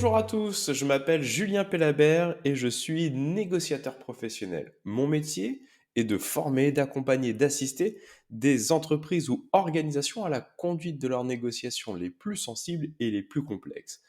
Bonjour à tous, je m'appelle Julien Pellabert et je suis négociateur professionnel. Mon métier est de former, d'accompagner, d'assister des entreprises ou organisations à la conduite de leurs négociations les plus sensibles et les plus complexes.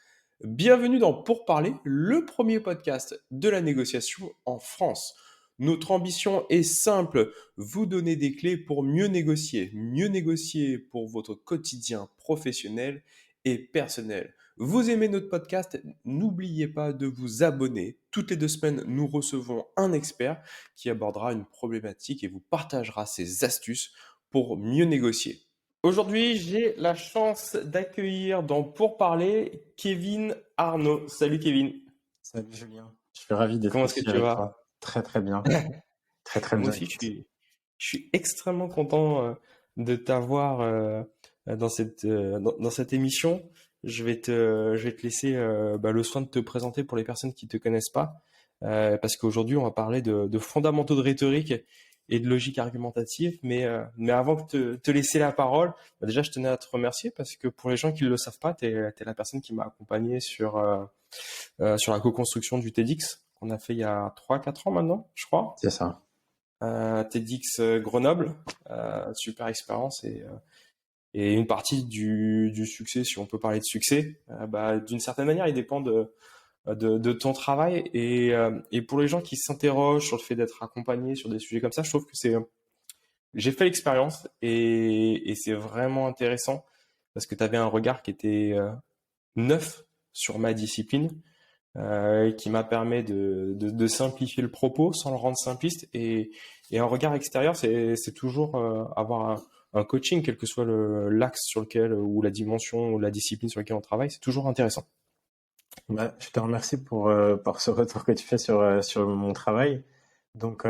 Bienvenue dans Pour parler, le premier podcast de la négociation en France. Notre ambition est simple, vous donner des clés pour mieux négocier pour votre quotidien professionnel et personnel. Vous aimez notre podcast? N'oubliez pas de vous abonner. Toutes les 2 semaines, nous recevons un expert qui abordera une problématique et vous partagera ses astuces pour mieux négocier. Aujourd'hui, j'ai la chance d'accueillir dans Pour parler Kevin Arnaud. Salut Kevin. Salut Julien, je suis ravi d'être Comment est-ce que ici tu avec vas? toi. Très très bien, très très Moi bien. aussi, je Écoute. suis, je suis extrêmement content de t'avoir dans cette émission. Je vais te laisser le soin de te présenter pour les personnes qui te connaissent pas, parce qu'aujourd'hui, on va parler de fondamentaux de rhétorique et de logique argumentative. Mais avant de te laisser la parole, déjà, je tenais à te remercier parce que pour les gens qui ne le savent pas, t'es la personne qui m'a accompagné sur la co-construction du TEDx qu'on a fait il y a 3 4 ans maintenant, je crois. C'est ça. TEDx Grenoble, super expérience et une partie du succès, si on peut parler de succès, d'une certaine manière, il dépend de ton travail et pour les gens qui s'interrogent sur le fait d'être accompagné sur des sujets comme ça, je trouve que j'ai fait l'expérience et c'est vraiment intéressant parce que tu avais un regard qui était neuf sur ma discipline qui m'a permis de simplifier le propos sans le rendre simpliste. Et un regard extérieur, c'est toujours avoir un coaching, quel que soit l'axe sur lequel, ou la dimension, ou la discipline sur laquelle on travaille, c'est toujours intéressant. Je te remercie pour ce retour que tu fais sur mon travail. Donc,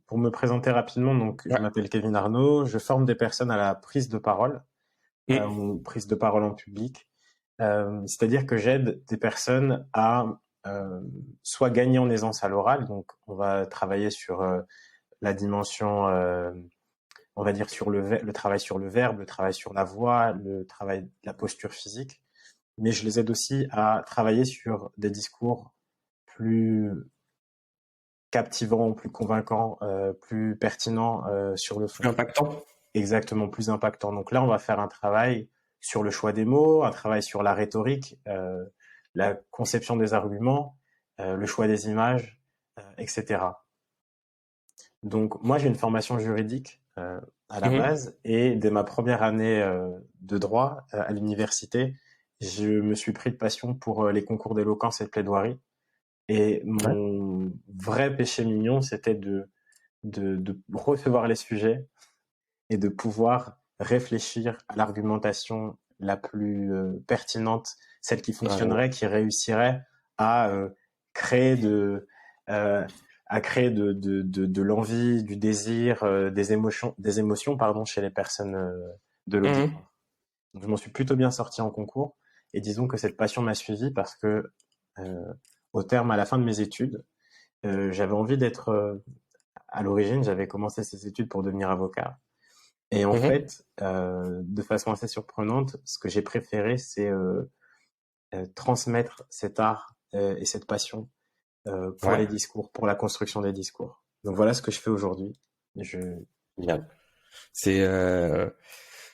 pour me présenter rapidement, donc, je Ouais. m'appelle Kevin Arnaud, je forme des personnes à la prise de parole, Mm. ou prise de parole en public. C'est-à-dire que j'aide des personnes à soit gagner en aisance à l'oral, donc on va travailler sur la dimension on va dire sur le travail sur le verbe, le travail sur la voix, le travail de la posture physique, mais je les aide aussi à travailler sur des discours plus captivants, plus convaincants, plus pertinents sur le fond. Plus impactant. Exactement, plus impactants. Donc là, on va faire un travail sur le choix des mots, un travail sur la rhétorique, la conception des arguments, le choix des images, etc. Donc moi, j'ai une formation juridique à la Mhm. base et dès ma première année de droit à l'université, je me suis pris de passion pour les concours d'éloquence et de plaidoirie. Et Ouais. mon vrai péché mignon, c'était de recevoir les sujets et de pouvoir réfléchir à l'argumentation la plus pertinente, celle qui Ouais. fonctionnerait, qui réussirait à créer euh, de l'envie, du désir, des émotions pardon, chez les personnes de Mhm. l'auditoire. Donc, je m'en suis plutôt bien sorti en concours et disons que cette passion m'a suivi parce que euh, à la fin de mes études, j'avais envie d'être, à l'origine, j'avais commencé ces études pour devenir avocat. Et en Mhm. fait, de façon assez surprenante, ce que j'ai préféré, c'est transmettre cet art et cette passion pour Ouais. les discours, pour la construction des discours. Donc voilà ce que je fais aujourd'hui. Je... Génial. C'est euh,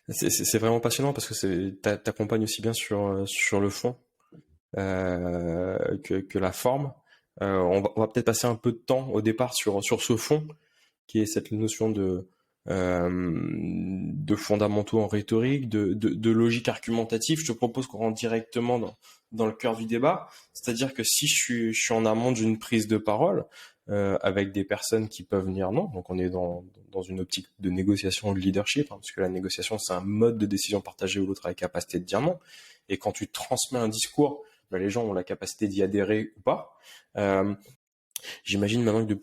c'est vraiment passionnant parce que t'accompagnes aussi bien sur le fond que la forme. On va peut-être passer un peu de temps au départ sur ce fond, qui est cette notion de fondamentaux en rhétorique, de logique argumentative. Je te propose qu'on rentre directement dans le cœur du débat. C'est-à-dire que si je suis en amont d'une prise de parole, avec des personnes qui peuvent dire non, donc on est dans une optique de négociation ou de leadership, hein, parce que la négociation, c'est un mode de décision partagée où l'autre a la capacité de dire non. Et quand tu transmets un discours, les gens ont la capacité d'y adhérer ou pas. Euh, J'imagine maintenant que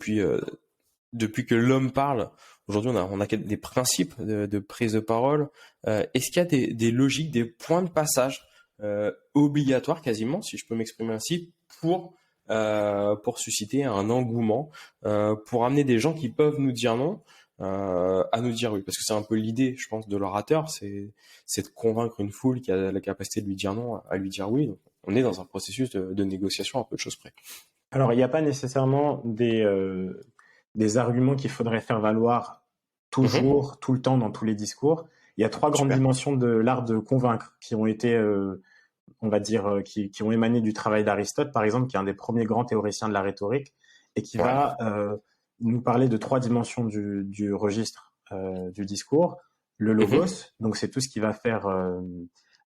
depuis que l'homme parle, aujourd'hui on a des principes de prise de parole. Est-ce qu'il y a des logiques, des points de passage obligatoires quasiment, si je peux m'exprimer ainsi, pour susciter un engouement, pour amener des gens qui peuvent nous dire non à nous dire oui, parce que c'est un peu l'idée, je pense, de l'orateur, c'est de convaincre une foule qui a la capacité de lui dire non à lui dire oui. Donc, on est dans un processus de négociation à peu de choses près. Alors, il n'y a pas nécessairement des arguments qu'il faudrait faire valoir toujours, tout le temps, dans tous les discours. Il y a 3 grandes Super. dimensions de l'art de convaincre qui ont été, on va dire, qui ont émané du travail d'Aristote, par exemple, qui est un des premiers grands théoriciens de la rhétorique, et qui va nous parler de 3 dimensions du registre du discours. Le logos, donc c'est tout ce qui va faire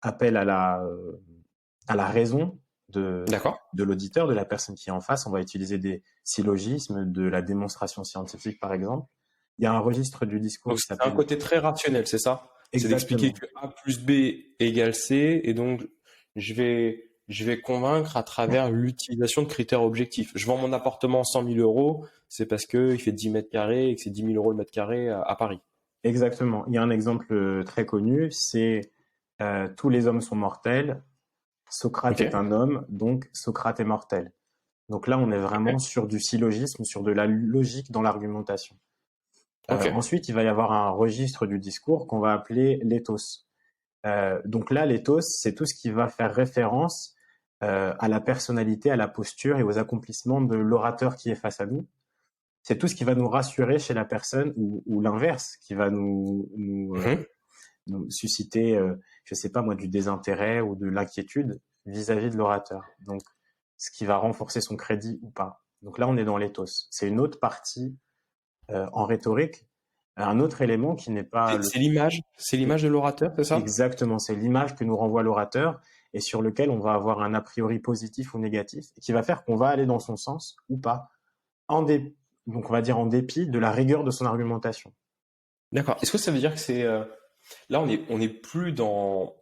appel à la raison de D'accord. l'auditeur, de la personne qui est en face. On va utiliser des syllogismes, de la démonstration scientifique, par exemple. Il y a un registre du discours Donc qui c'est un s'appelle... côté très rationnel, c'est ça? C'est d'expliquer Exactement. que A plus B égale C, et donc je vais convaincre à travers l'utilisation de critères objectifs. Je vends mon appartement 100 000 euros, c'est parce que il fait 10 mètres carrés et que c'est 10 000 euros le mètre carré à Paris. Exactement. Il y a un exemple très connu, c'est tous les hommes sont mortels, Socrate Ok, est un homme, donc Socrate est mortel. Donc là, on est vraiment sur du syllogisme, sur de la logique dans l'argumentation. ok, Ensuite, il va y avoir un registre du discours qu'on va appeler l'éthos. Donc là, l'éthos, c'est tout ce qui va faire référence à la personnalité, à la posture et aux accomplissements de l'orateur qui est face à nous. C'est tout ce qui va nous rassurer chez la personne ou l'inverse, qui va nous susciter, je sais pas moi, du désintérêt ou de l'inquiétude vis-à-vis de l'orateur. Donc, ce qui va renforcer son crédit ou pas. Donc là, on est dans l'éthos. C'est une autre partie en rhétorique, un autre élément qui n'est pas c'est l'image de l'orateur, c'est ça? exactement, c'est l'image que nous renvoie l'orateur et sur lequel on va avoir un a priori positif ou négatif et qui va faire qu'on va aller dans son sens ou pas, donc on va dire en dépit de la rigueur de son argumentation. D'accord. Est-ce que ça veut dire que c'est là on n'est plus dans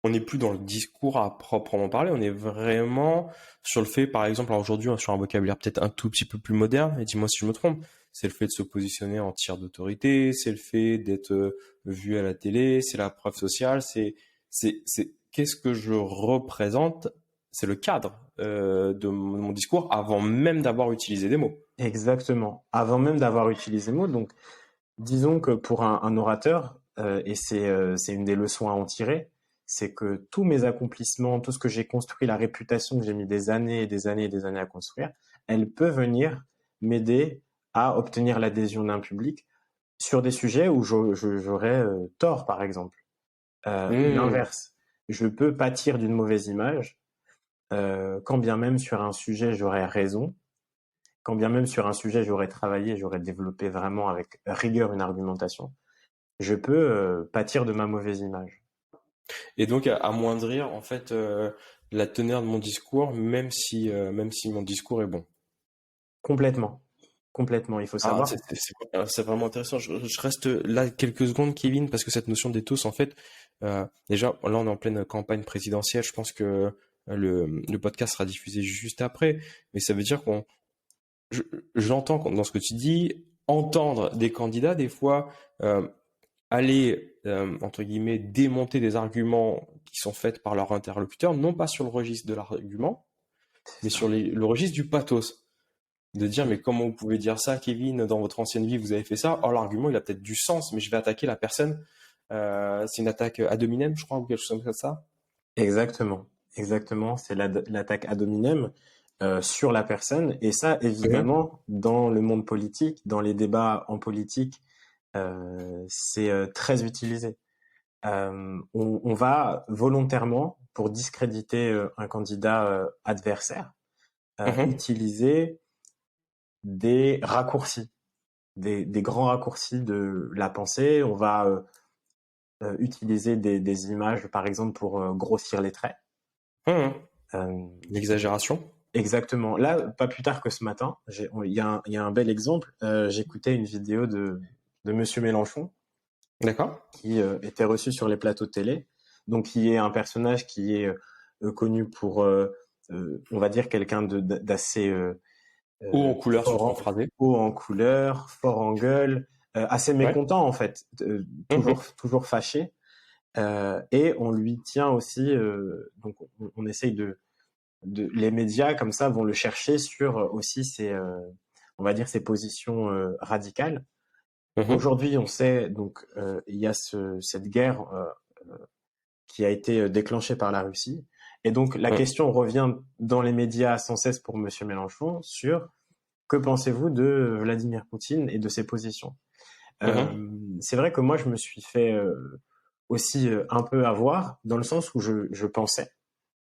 le discours à proprement parler, on est vraiment sur le fait, par exemple, alors aujourd'hui, sur un vocabulaire peut-être un tout petit peu plus moderne, et dis-moi si je me trompe, c'est le fait de se positionner en tiers d'autorité, c'est le fait d'être vu à la télé, c'est la preuve sociale, qu'est-ce que je représente, c'est le cadre de mon discours avant même d'avoir utilisé des mots. Exactement. Avant même d'avoir utilisé le mot, donc disons que pour un orateur, et c'est une des leçons à en tirer, c'est que tous mes accomplissements, tout ce que j'ai construit, la réputation que j'ai mis des années et des années et des années à construire, elle peut venir m'aider à obtenir l'adhésion d'un public sur des sujets où j'aurais tort, par exemple. Ou Hmm. l'inverse. Je peux pâtir d'une mauvaise image, quand bien même sur un sujet j'aurais raison, quand bien même sur un sujet j'aurais travaillé, j'aurais développé vraiment avec rigueur une argumentation, je peux pâtir de ma mauvaise image. Et donc amoindrir en fait la teneur de mon discours, même si mon discours est bon. Complètement. Complètement. Il faut Ah, savoir. c'est vraiment intéressant. Je reste là quelques secondes, Kevin, parce que cette notion d'éthos, en fait, déjà, là, on est en pleine campagne présidentielle. Je pense que le podcast sera diffusé juste après. Mais ça veut dire je- j'entends dans ce que tu dis, entendre des candidats, des fois, aller, entre guillemets, démonter des arguments qui sont faits par leur interlocuteur, non pas sur le registre de l'argument, mais Ça. sur le registre du pathos. De dire, mais comment vous pouvez dire ça, Kevin, dans votre ancienne vie, vous avez fait ça? Oh, l'argument, il a peut-être du sens, mais je vais attaquer la personne. C'est une attaque ad hominem, je crois, ou quelque chose comme ça. Exactement. Exactement. C'est l'attaque ad hominem sur la personne. Et ça, Mhm. évidemment, dans le monde politique, dans les débats en politique, c'est très utilisé. On va volontairement, pour discréditer un candidat adversaire, Mhm. utiliser des raccourcis, des grands raccourcis de la pensée. On va utiliser des images, par exemple, pour grossir les traits. Mhm. Euh, L'exagération. exactement. Là, pas plus tard que ce matin, il y a un bel exemple. J'écoutais une vidéo de Monsieur Mélenchon D'accord. qui était reçu sur les plateaux de télé, donc qui est un personnage qui est connu pour, on va dire, quelqu'un d'assez Haut en couleur sur fort son phrasé. haut en couleur, fort en gueule, assez Ouais. mécontent en fait, Mhm. toujours fâché. Et on lui tient aussi, donc on essaye les médias comme ça vont le chercher sur aussi ses, on va dire ses positions radicales. Mhm. Aujourd'hui, on sait donc il y a cette guerre qui a été déclenchée par la Russie Et donc, la Mmh. question revient dans les médias sans cesse pour Monsieur Mélenchon sur que pensez-vous de Vladimir Poutine et de ses positions? Mmh. C'est vrai que moi, je me suis fait aussi un peu avoir, dans le sens où je pensais,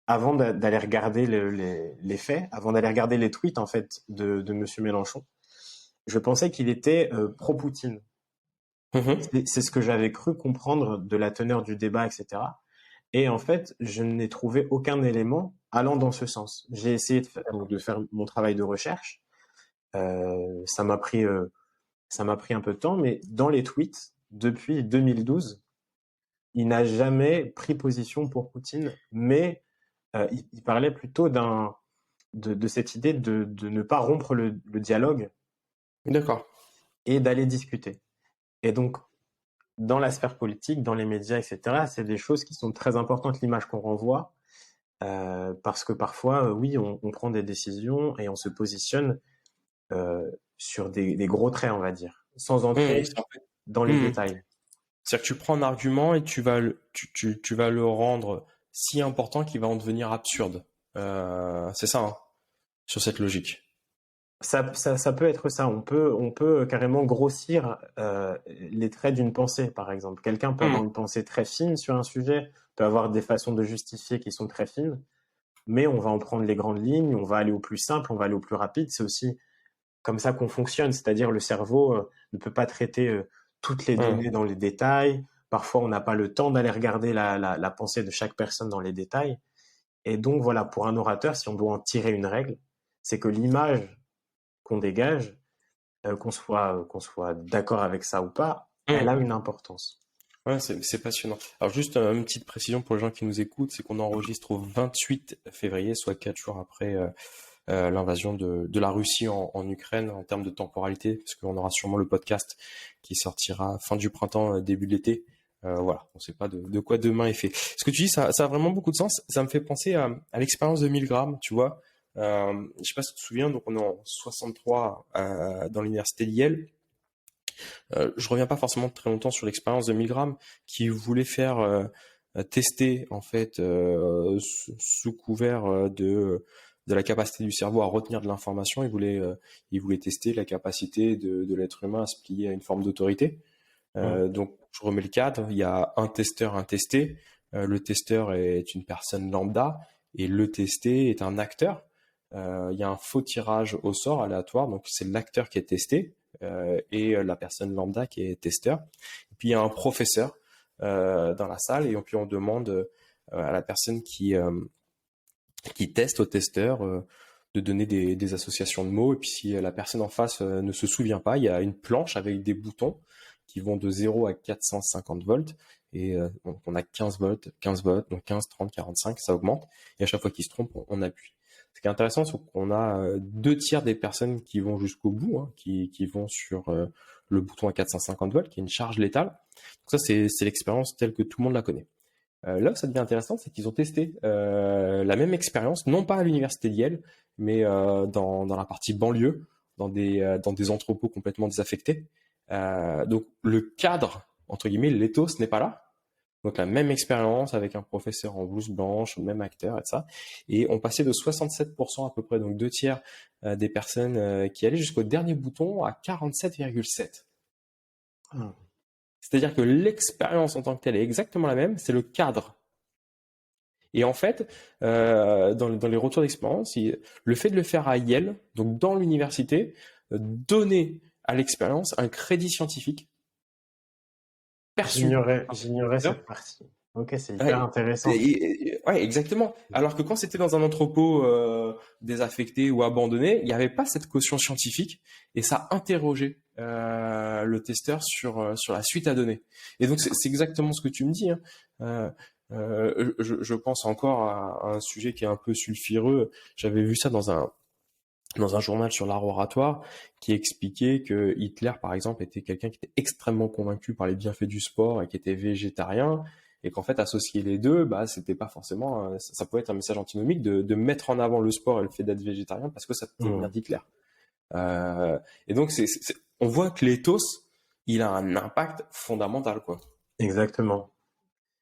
avant d'aller regarder les faits, avant d'aller regarder les tweets en fait de Monsieur Mélenchon, je pensais qu'il était pro-Poutine. Mmh. C'est ce que j'avais cru comprendre de la teneur du débat, etc. Et en fait, je n'ai trouvé aucun élément allant dans ce sens. J'ai essayé donc de faire mon travail de recherche. Euh, ça m'a pris, euh, ça m'a pris un peu de temps, mais dans les tweets, depuis 2012, il n'a jamais pris position pour Poutine, mais il parlait plutôt de cette idée de ne pas rompre le dialogue D'accord. et d'aller discuter. Et donc, dans la sphère politique, dans les médias, etc., c'est des choses qui sont très importantes, l'image qu'on renvoie, parce que parfois, oui, on prend des décisions et on se positionne sur des gros traits, on va dire, sans Mmh, entrer c'est en fait dans les mmh. détails. C'est-à-dire que tu prends un argument et tu vas le rendre si important qu'il va en devenir absurde. C'est ça, hein, sur cette logique. Ça peut être ça. On peut carrément grossir les traits d'une pensée, par exemple. Quelqu'un peut Mmh. avoir une pensée très fine sur un sujet, peut avoir des façons de justifier qui sont très fines, mais on va en prendre les grandes lignes, on va aller au plus simple, on va aller au plus rapide. C'est aussi comme ça qu'on fonctionne, c'est-à-dire le cerveau ne peut pas traiter toutes les Mmh. données dans les détails. Parfois, on n'a pas le temps d'aller regarder la pensée de chaque personne dans les détails. Et donc, voilà, pour un orateur, si on doit en tirer une règle, c'est que l'image qu'on dégage, qu'on soit d'accord avec ça ou pas, elle Mmh. a une importance. Ouais, c'est passionnant. Alors juste une petite précision pour les gens qui nous écoutent, c'est qu'on enregistre au 28 février, soit 4 jours après l'invasion de la Russie en Ukraine en termes de temporalité, parce qu'on aura sûrement le podcast qui sortira fin du printemps, début de l'été. Voilà, on ne sait pas de quoi demain est fait. Ce que tu dis, ça a vraiment beaucoup de sens. Ça me fait penser à l'expérience de 1000 grammes, tu vois. Je sais pas si tu te souviens, donc on est en 63 dans l'université de Yale. Je reviens pas forcément très longtemps sur l'expérience de Milgram qui voulait faire tester en fait sous couvert de la capacité du cerveau à retenir de l'information. Il voulait tester la capacité de l'être humain à se plier à une forme d'autorité. Mmh. Donc je remets le cadre. Il y a un testeur, un testé. Le testeur est une personne lambda et le testé est un acteur. Il y a un faux tirage au sort aléatoire, donc c'est l'acteur qui est testé et la personne lambda qui est testeur. Et puis il y a un professeur dans la salle et puis on demande à la personne qui teste au testeur de donner des associations de mots. Et puis si la personne en face ne se souvient pas, il y a une planche avec des boutons qui vont de 0 à 450 volts. Et donc on a 15 volts, donc 15, 30, 45, ça augmente. Et à chaque fois qu'il se trompe, on appuie. Ce qui est intéressant, c'est qu'on a 2 tiers des personnes qui vont jusqu'au bout, hein, qui vont sur le bouton à 450 volts, qui est une charge létale. Donc ça, c'est l'expérience telle que tout le monde la connaît. Là où ça devient intéressant, c'est qu'ils ont testé la même expérience, non pas à l'université de Yale, mais dans la partie banlieue, dans des entrepôts complètement désaffectés. Donc le cadre, entre guillemets, l'éthos n'est pas là. Donc la même expérience avec un professeur en blouse blanche, le même acteur et ça. Et on passait de 67% à peu près, donc 2 tiers des personnes qui allaient jusqu'au dernier bouton à 47,7. Ah. C'est-à-dire que l'expérience en tant que telle est exactement la même, c'est le cadre. Et en fait, dans les retours d'expérience, le fait de le faire à Yale, donc dans l'université, donnait à l'expérience un crédit scientifique perçu par les J'ignorais utilisateurs. cette partie. Ok, c'est hyper Ouais, intéressant. ouais, exactement. Alors que quand c'était dans un entrepôt désaffecté ou abandonné, il n'y avait pas cette caution scientifique et ça interrogeait le testeur sur la suite à donner. Et donc c'est exactement ce que tu me dis, hein. Je pense encore à un sujet qui est un peu sulfureux. J'avais vu ça dans un journal sur l'art oratoire qui expliquait que Hitler, par exemple, était quelqu'un qui était extrêmement convaincu par les bienfaits du sport et qui était végétarien, et qu'en fait, associer les deux, bah, c'était pas forcément, ça pouvait être un message antinomique de mettre en avant le sport et le fait d'être végétarien parce que ça pouvait venir Mmh. d'Hitler. Et donc, on voit que l'éthos, il a un impact fondamental, quoi. Exactement.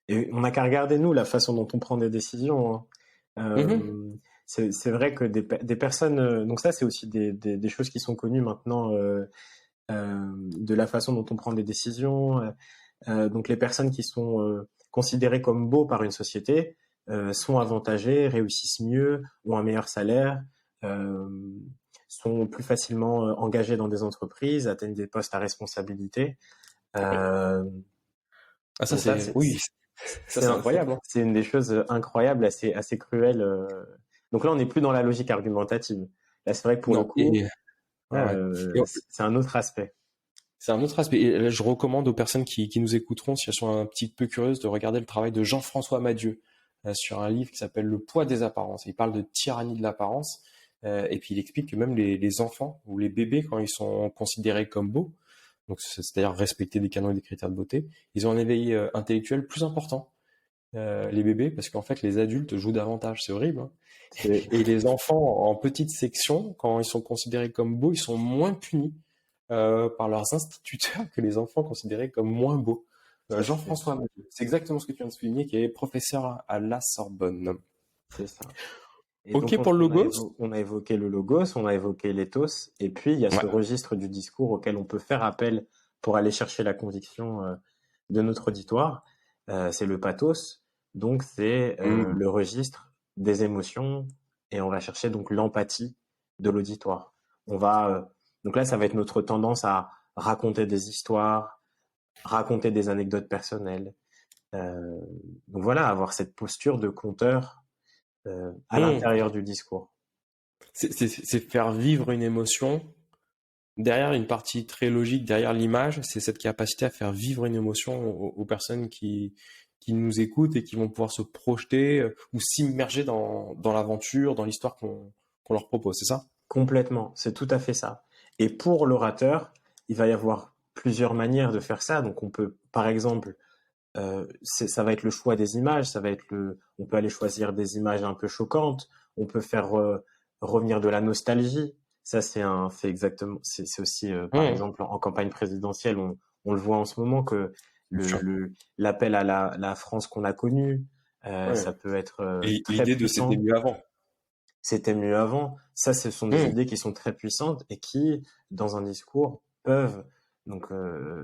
Et on n'a qu'à regarder, nous, la façon dont on prend des décisions, hein. Mhm. C'est vrai que des personnes, donc ça c'est aussi des choses qui sont connues maintenant, de la façon dont on prend des décisions. Donc les personnes qui sont considérées comme beaux par une société sont avantagées, réussissent mieux, ont un meilleur salaire, euh, sont plus facilement engagées dans des entreprises, atteignent des postes à responsabilité. Oui. Euh, Ah, ça, donc ça, oui, ça, c'est incroyable, hein. c'est une des choses incroyables, assez cruelles. Donc là, on n'est plus dans la logique argumentative. Là, c'est vrai que pour le Non, coup, ouais, ouais. Et c'est un autre aspect. c'est un autre aspect. Et là, je recommande aux personnes qui nous écouteront, si elles sont un petit peu curieuses, de regarder le travail de Jean-François Madieu sur un livre qui s'appelle Le poids des apparences. Il parle de tyrannie de l'apparence, et puis il explique que même les enfants ou les bébés, quand ils sont considérés comme beaux, donc c'est-à-dire respecter des canons et des critères de beauté, ils ont un éveil intellectuel plus important, les bébés, parce qu'en fait les adultes jouent davantage. C'est horrible, hein. Et les enfants en petite section, quand ils sont considérés comme beaux, ils sont moins punis par leurs instituteurs que les enfants considérés comme moins beaux. Ça, Jean-François Mathieu, c'est exactement ce que tu viens de souligner, qui est professeur à la Sorbonne. c'est ça. Et donc, Ok pour le logos? on a évoqué le logos, on a évoqué l'éthos, et puis il y a ce Ouais. registre du discours auquel on peut faire appel pour aller chercher la conviction de notre auditoire. C'est le pathos, donc c'est Hmm. le registre des émotions, et on va chercher donc l'empathie de l'auditoire. On va donc là, ça va être notre tendance à raconter des histoires, raconter des anecdotes personnelles. Euh, donc voilà, avoir cette posture de conteur à Hmm. l'intérieur du discours. C'est faire vivre une émotion. Derrière une partie très logique, derrière l'image, c'est cette capacité à faire vivre une émotion aux personnes qui nous écoutent et qui vont pouvoir se projeter ou s'immerger dans l'aventure, dans l'histoire qu'on leur propose, c'est ça? Complètement, c'est tout à fait ça. Et pour l'orateur, il va y avoir plusieurs manières de faire ça. Donc on peut, par exemple, ça va être le choix des images, on peut aller choisir des images un peu choquantes, on peut faire revenir de la nostalgie. Ça, c'est aussi, par Hmm. exemple, en campagne présidentielle, on le voit en ce moment que Bien sûr. l'appel à la France qu'on a connue, Ouais. ça peut être Et très l'idée de c'était puissant. mieux avant. C'était mieux avant. Ça, ce sont des Hmm. idées qui sont très puissantes et qui, dans un discours, peuvent donc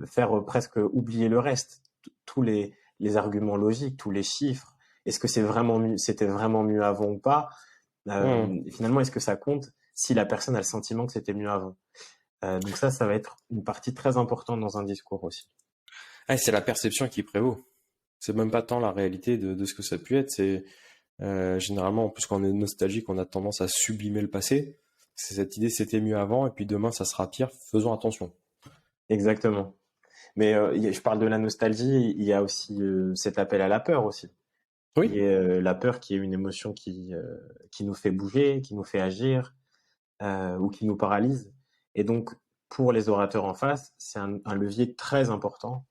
faire presque oublier le reste, tous les arguments logiques, tous les chiffres. Est-ce que c'était vraiment mieux avant ou pas? Hmm. Finalement, est-ce que ça compte si la personne a le sentiment que c'était mieux avant? Donc ça va être une partie très importante dans un discours aussi. Ah, c'est la perception qui prévaut. C'est même pas tant la réalité de ce que ça a pu être. C'est généralement, en plus, quand on est nostalgique, on a tendance à sublimer le passé. C'est cette idée, c'était mieux avant, et puis demain, ça sera pire. Faisons attention. Exactement. Mais je parle de la nostalgie, il y a aussi cet appel à la peur aussi, qui Oui. est la peur, qui est une émotion qui nous fait bouger, qui nous fait agir, ou qui nous paralyse. Et donc, pour les orateurs en face, c'est un levier très important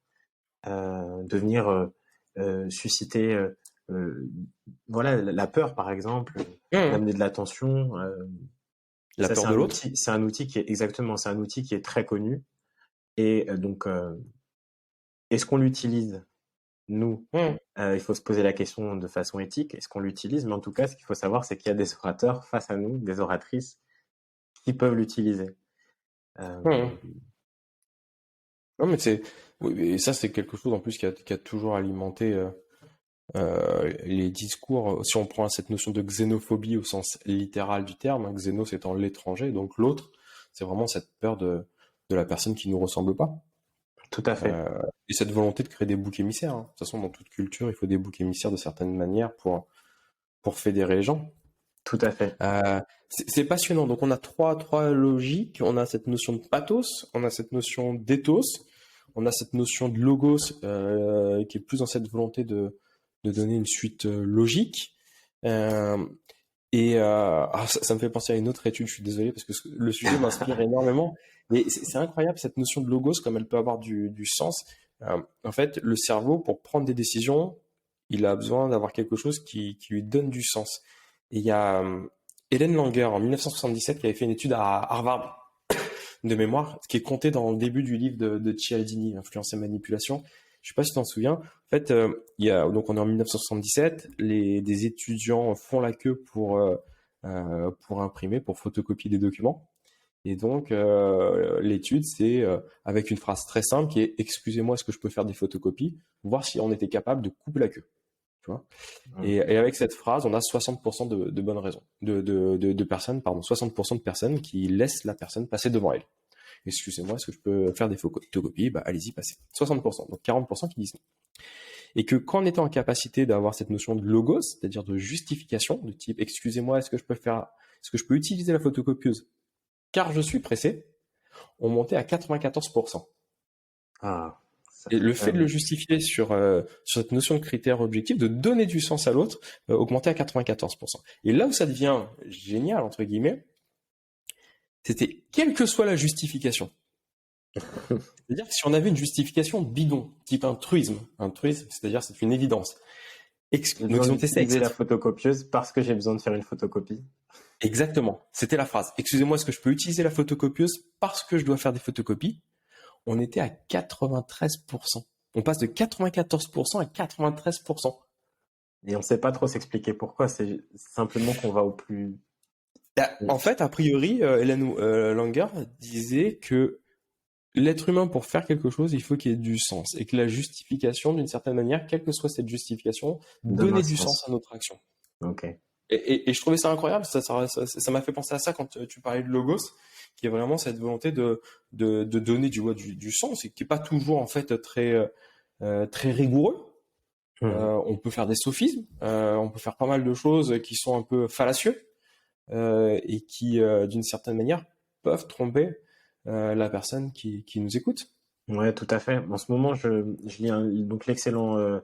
de venir susciter euh, voilà, la peur, par exemple, Hmm. d'amener de l'attention. La Ça, peur de l'autre. c'est un outil qui est exactement, c'est un outil qui est très connu. Et donc, est-ce qu'on l'utilise, nous? Hmm. Il faut se poser la question de façon éthique. Est-ce qu'on l'utilise? Mais en tout cas, ce qu'il faut savoir, c'est qu'il y a des orateurs face à nous, des oratrices, qui peuvent l'utiliser. Euh, Hmm. Non, mais oui, et ça, c'est quelque chose en plus qui a toujours alimenté les discours. Si on prend cette notion de xénophobie au sens littéral du terme, hein, xénos étant l'étranger, donc l'autre, c'est vraiment cette peur de la personne qui nous ressemble pas. Tout à fait. Et cette volonté de créer des boucs émissaires, hein. De toute façon, dans toute culture, il faut des boucs émissaires de certaines manières pour fédérer les gens. Tout à fait. C'est passionnant. Donc, on a trois logiques. On a cette notion de pathos, on a cette notion d'éthos, on a cette notion de logos, qui est plus dans cette volonté de donner une suite logique. Euh, ça me fait penser à une autre étude, je suis désolé parce que le sujet m'inspire énormément. Mais c'est incroyable cette notion de logos, comme elle peut avoir du sens. En fait, le cerveau, pour prendre des décisions, il a besoin d'avoir quelque chose qui lui donne du sens. Et il y a Hélène Langer en 1977 qui avait fait une étude à Harvard de mémoire, qui est comptée dans le début du livre de Cialdini, Influence et manipulation. Je sais pas si tu t'en souviens. En fait, donc on est en 1977, des étudiants font la queue pour imprimer, pour photocopier des documents. Et donc, l'étude, c'est avec une phrase très simple qui est: excusez-moi, est-ce que je peux faire des photocopies? Voir si on était capable de couper la queue. Tu vois? Et avec cette phrase, on a 60% de bonnes raisons, de personnes, pardon, 60% de personnes qui laissent la personne passer devant elle. Excusez-moi, est-ce que je peux faire des photocopies? Bah, allez-y, passez. 60%. Donc 40% qui disent non. Et que quand on était en capacité d'avoir cette notion de logos, c'est-à-dire de justification, de type: excusez-moi, est-ce que je peux utiliser la photocopieuse car je suis pressé, on montait à 94%. Ah, ça Et fait le quand fait de le même. justifier sur cette notion de critère objectif, de donner du sens à l'autre, augmentait à 94%. Et là où ça devient génial, entre guillemets, c'était quelle que soit la justification. C'est-à-dire que si on avait une justification bidon, type un truisme, c'est-à-dire c'est une évidence. J'ai Donc besoin ils ont testé avec d'utiliser la cette. photocopieuse parce que j'ai besoin de faire une photocopie. Exactement, c'était la phrase. Excusez-moi, est-ce que je peux utiliser la photocopieuse parce que je dois faire des photocopies? On était à 93%. On passe de 94% à 93%. Et on ne sait pas trop s'expliquer pourquoi. C'est simplement qu'on va au plus. En fait, a priori, Hélène Langer disait que l'être humain, pour faire quelque chose, il faut qu'il y ait du sens. Et que la justification, d'une certaine manière, quelle que soit cette justification, Donne un donnait du sens à sens. notre action. Ok. Et je trouvais ça incroyable, ça m'a fait penser à ça quand tu parlais de logos, qui est vraiment cette volonté de donner du sens, et qui est pas toujours en fait très rigoureux. Mhm. On peut faire des sophismes, on peut faire pas mal de choses qui sont un peu fallacieux et qui, d'une certaine manière, peuvent tromper la personne qui nous écoute. Ouais, tout à fait. En ce moment, je lis donc l'excellent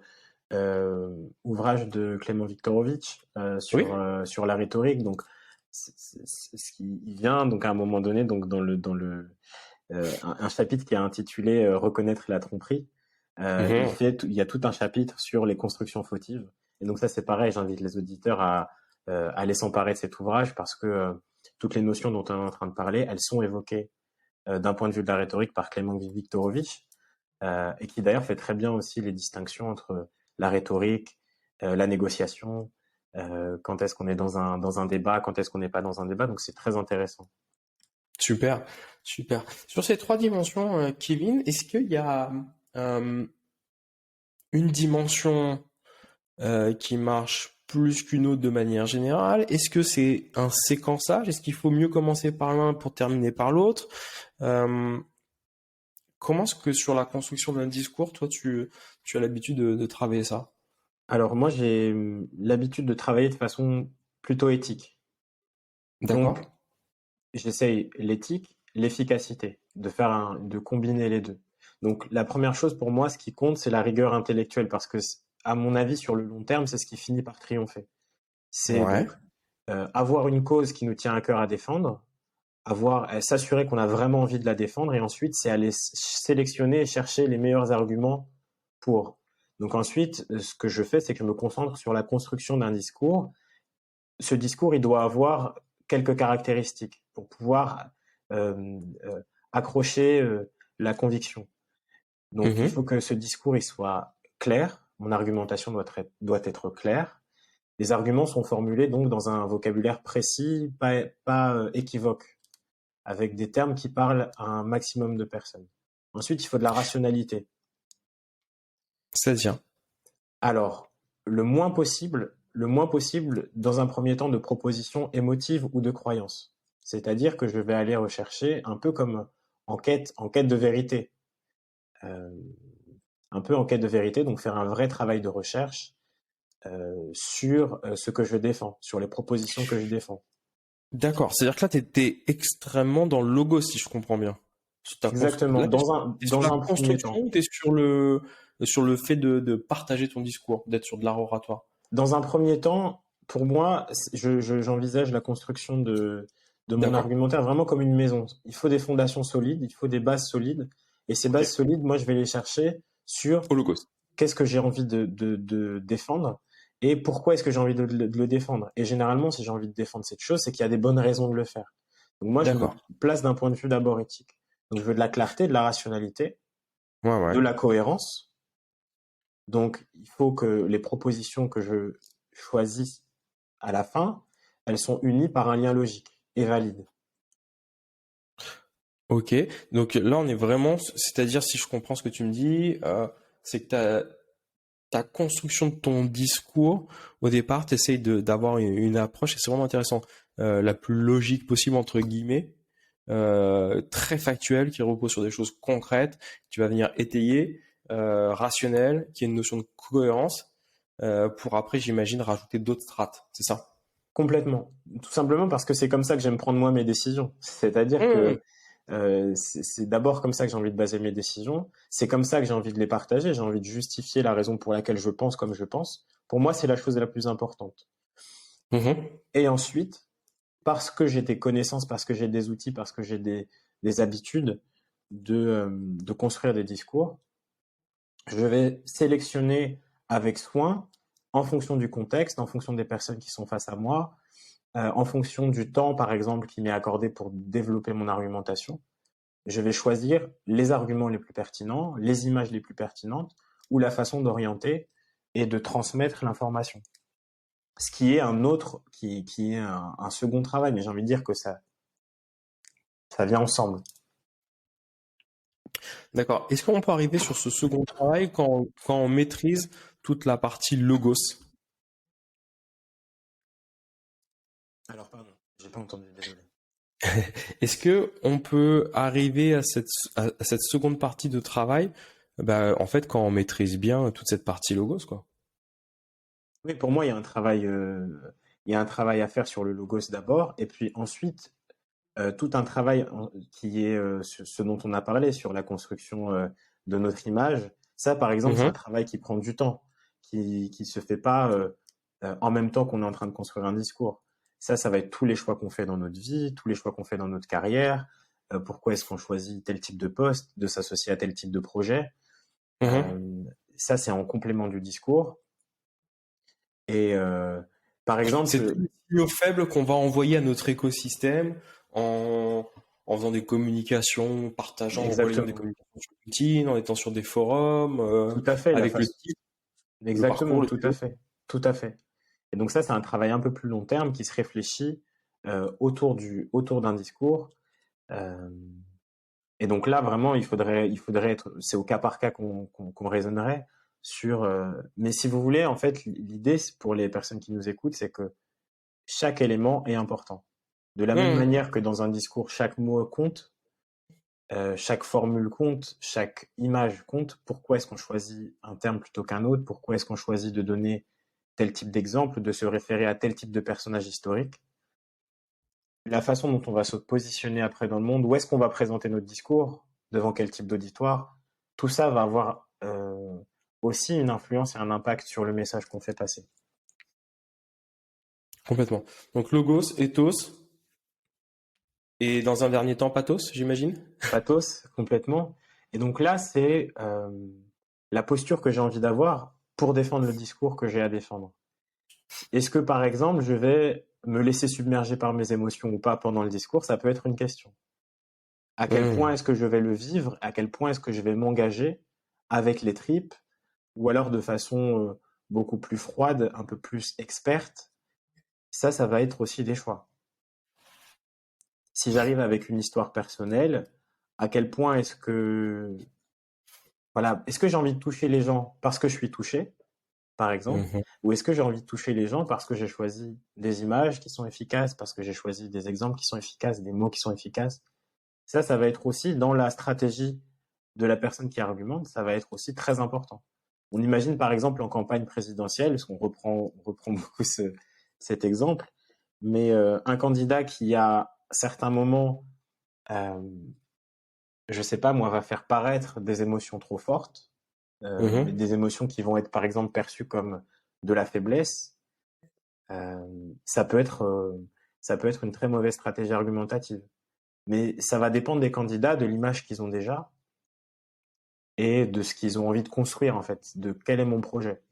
ouvrage de Clément Viktorovitch Oui. sur la rhétorique. Donc, ce qui il vient donc à un moment donné donc un chapitre qui est intitulé Reconnaître la tromperie. Mhm. Il y a tout un chapitre sur les constructions fautives. Et donc ça, c'est pareil. J'invite les auditeurs à aller s'emparer de cet ouvrage parce que toutes les notions dont on est en train de parler, elles sont évoquées d'un point de vue de la rhétorique par Clément Viktorovitch, et qui d'ailleurs fait très bien aussi les distinctions entre la rhétorique, la négociation, quand est-ce qu'on est dans un débat, quand est-ce qu'on n'est pas dans un débat. Donc c'est très intéressant. Super, super. Sur ces trois dimensions, Kevin, est-ce qu'il y a euh, une dimension qui marche plus qu'une autre de manière générale? Est-ce que c'est un séquençage? Est-ce qu'il faut mieux commencer par l'un pour terminer par l'autre? Euh, Comment est-ce que sur la construction d'un discours, toi, tu as l'habitude de travailler ça? Alors moi, j'ai l'habitude de travailler de façon plutôt éthique. D'accord? Donc j'essaye l'éthique, l'efficacité, de combiner les deux. Donc la première chose pour moi, ce qui compte, c'est la rigueur intellectuelle, parce que à mon avis, sur le long terme, c'est ce qui finit par triompher. C'est Ouais. donc avoir une cause qui nous tient à cœur à défendre, s'assurer qu'on a vraiment envie de la défendre, et ensuite c'est aller sélectionner et chercher les meilleurs arguments pour. Donc ensuite, ce que je fais, c'est que je me concentre sur la construction d'un discours. Ce discours, il doit avoir quelques caractéristiques pour pouvoir euh, euh, accrocher la conviction. Donc il faut Mhm. que ce discours il soit clair, mon argumentation doit être claire. Les arguments sont formulés donc dans un vocabulaire précis, pas équivoque, avec des termes qui parlent à un maximum de personnes. Ensuite, il faut de la rationalité. C'est-à-dire. Alors, le moins possible dans un premier temps de propositions émotives ou de croyances. C'est-à-dire que je vais aller rechercher un peu comme en quête de vérité. Euh, un peu en quête de vérité, donc faire un vrai travail de recherche sur ce que je défends, sur les propositions que je défends. D'accord. C'est-à-dire que là, t'es extrêmement dans le logo, si je comprends bien. Exactement, Là, t'es sur la dans un premier construction temps. ou t'es sur le fait de partager ton discours, d'être sur de l'art oratoire? Dans un premier temps, pour moi, j'envisage la construction de mon D'accord. argumentaire vraiment comme une maison. Il faut des fondations solides, il faut des bases solides. Et ces Ok. bases solides, moi, je vais les chercher sur Holocauste. qu'est-ce que j'ai envie de défendre et pourquoi est-ce que j'ai envie de le défendre. Et généralement, si j'ai envie de défendre cette chose, c'est qu'il y a des bonnes raisons de le faire. Donc moi, je me D'accord. place d'un point de vue d'abord éthique. Donc je veux de la clarté, de la rationalité, Ouais, de ouais. la cohérence Donc, il faut que les propositions que je choisisse à la fin, elles sont unies par un lien logique et valide. Ok, donc là on est vraiment, c'est-à-dire si je comprends ce que tu me dis, c'est que ta construction de ton discours, au départ, tu essayes d'avoir une approche, et c'est vraiment intéressant, la plus logique possible, entre guillemets, très factuelle, qui repose sur des choses concrètes, tu vas venir étayer, rationnel, qui est une notion de cohérence, pour après, j'imagine, rajouter d'autres strates, c'est ça? Complètement. Tout simplement parce que c'est comme ça que j'aime prendre moi mes décisions. C'est-à-dire Mmh. que c'est d'abord comme ça que j'ai envie de baser mes décisions. C'est comme ça que j'ai envie de les partager. J'ai envie de justifier la raison pour laquelle je pense comme je pense. Pour moi, c'est la chose la plus importante. Mhm. Et ensuite, parce que j'ai des connaissances, parce que j'ai des outils, parce que j'ai des habitudes de construire des discours, je vais sélectionner avec soin, en fonction du contexte, en fonction des personnes qui sont face à moi, en fonction du temps, par exemple, qui m'est accordé pour développer mon argumentation. Je vais choisir les arguments les plus pertinents, les images les plus pertinentes, ou la façon d'orienter et de transmettre l'information. Ce qui est un autre, qui est un second travail, mais j'ai envie de dire que ça vient ensemble. D'accord. Est-ce qu'on peut arriver sur ce second travail quand on maîtrise toute la partie logos? Alors, pardon, j'ai pas entendu, désolé. Est-ce que on peut arriver à cette seconde partie de travail, bah, en fait, quand on maîtrise bien toute cette partie logos, quoi? Oui, pour moi, il y a un travail à faire sur le logos d'abord, et puis ensuite, tout un travail qui est ce dont on a parlé sur la construction de notre image. Ça, par exemple, c'est un Mhm. travail qui prend du temps, qui se fait pas en même temps qu'on est en train de construire un discours. Ça va être tous les choix qu'on fait dans notre vie, tous les choix qu'on fait dans notre carrière. Pourquoi est-ce qu'on choisit tel type de poste, de s'associer à tel type de projet. Mhm. Euh, Ça, c'est en complément du discours. Et par C'est exemple, tous les signaux faibles qu'on va envoyer à notre écosystème en faisant des communications, partageant, en relayant des exactement, communications sur LinkedIn, en étant sur des forums, tout à fait, la avec le face, titre, le exactement, parcours, le tout à CV. fait, tout à fait. Et donc ça, c'est un travail un peu plus long terme qui se réfléchit autour d'un discours. Euh, et donc là, vraiment, il faudrait être, c'est au cas par cas qu'on raisonnerait sur. Mais si vous voulez, en fait, l'idée pour les personnes qui nous écoutent, c'est que chaque élément est important. De la même Mhm. manière que dans un discours, chaque mot compte, chaque formule compte, chaque image compte. Pourquoi est-ce qu'on choisit un terme plutôt qu'un autre? Pourquoi est-ce qu'on choisit de donner tel type d'exemple, de se référer à tel type de personnage historique? La façon dont on va se positionner après dans le monde, où est-ce qu'on va présenter notre discours, devant quel type d'auditoire, tout ça va avoir aussi une influence et un impact sur le message qu'on fait passer. Complètement. Donc logos, ethos, et dans un dernier temps, pathos, j'imagine? Pathos, complètement. Et donc là, c'est la posture que j'ai envie d'avoir pour défendre le discours que j'ai à défendre. Est-ce que, par exemple, je vais me laisser submerger par mes émotions ou pas pendant le discours? Ça peut être une question. À quel point Mhm. est-ce que je vais le vivre? À quel point est-ce que je vais m'engager avec les tripes? Ou alors de façon beaucoup plus froide, un peu plus experte? Ça va être aussi des choix. Si j'arrive avec une histoire personnelle, à quel point est-ce que, voilà, est-ce que j'ai envie de toucher les gens parce que je suis touché, par exemple, Mhm. ou est-ce que j'ai envie de toucher les gens parce que j'ai choisi des images qui sont efficaces, parce que j'ai choisi des exemples qui sont efficaces, des mots qui sont efficaces? Ça va être aussi dans la stratégie de la personne qui argumente, ça va être aussi très important. On imagine par exemple en campagne présidentielle, parce qu'on on reprend beaucoup cet exemple, mais un candidat qui à certains moments, euh, je sais pas moi, va faire paraître des émotions trop fortes, Mhm. des émotions qui vont être par exemple perçues comme de la faiblesse, euh, ça peut être ça peut être une très mauvaise stratégie argumentative. Mais ça va dépendre des candidats, de l'image qu'ils ont déjà et de ce qu'ils ont envie de construire en fait, de quel est mon projet.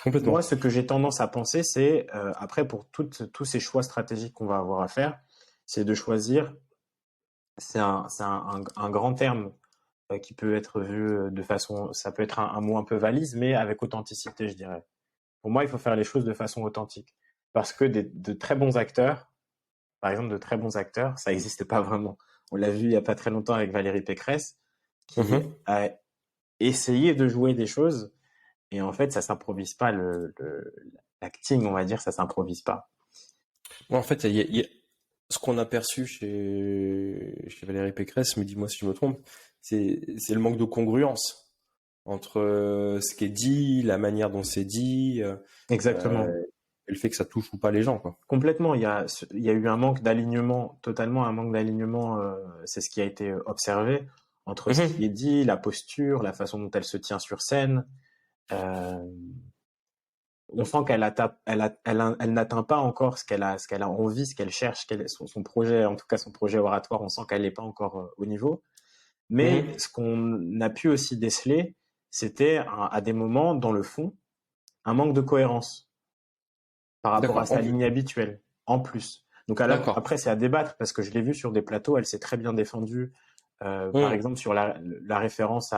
Moi, Complètement. ce que j'ai tendance à penser, c'est après pour tous ces choix stratégiques qu'on va avoir à faire, c'est de choisir. C'est un grand terme qui peut être vu de façon, ça peut être un mot un peu valise, mais avec authenticité, je dirais. Pour moi, il faut faire les choses de façon authentique. Parce que de très bons acteurs, par exemple, de très bons acteurs, ça n'existe pas vraiment. On l'a vu il n'y a pas très longtemps avec Valérie Pécresse, qui Mhm. a essayé de jouer des choses, et en fait, ça s'improvise pas. L'acting, on va dire, ça s'improvise pas. Ouais, en fait, ce qu'on a perçu chez Valérie Pécresse, mais dis-moi si je me trompe, c'est le manque de congruence entre ce qui est dit, la manière dont c'est dit, Exactement. et le fait que ça touche ou pas les gens, quoi. Complètement. Il y a eu un manque d'alignement, totalement un manque d'alignement. C'est ce qui a été observé entre ce qui est Mhm. dit, la posture, la façon dont elle se tient sur scène. Euh, on sent elle n'atteint pas encore ce qu'elle a envie, ce qu'elle cherche, son projet, en tout cas son projet oratoire. On sent qu'elle n'est pas encore au niveau. Mais Mhm. ce qu'on a pu aussi déceler, c'était à des moments, dans le fond, un manque de cohérence par rapport à D'accord, en sa plus. ligne habituelle, en plus. Donc D'accord. après, c'est à débattre parce que je l'ai vu sur des plateaux, elle s'est très bien défendue. Par Mhm. exemple, sur la référence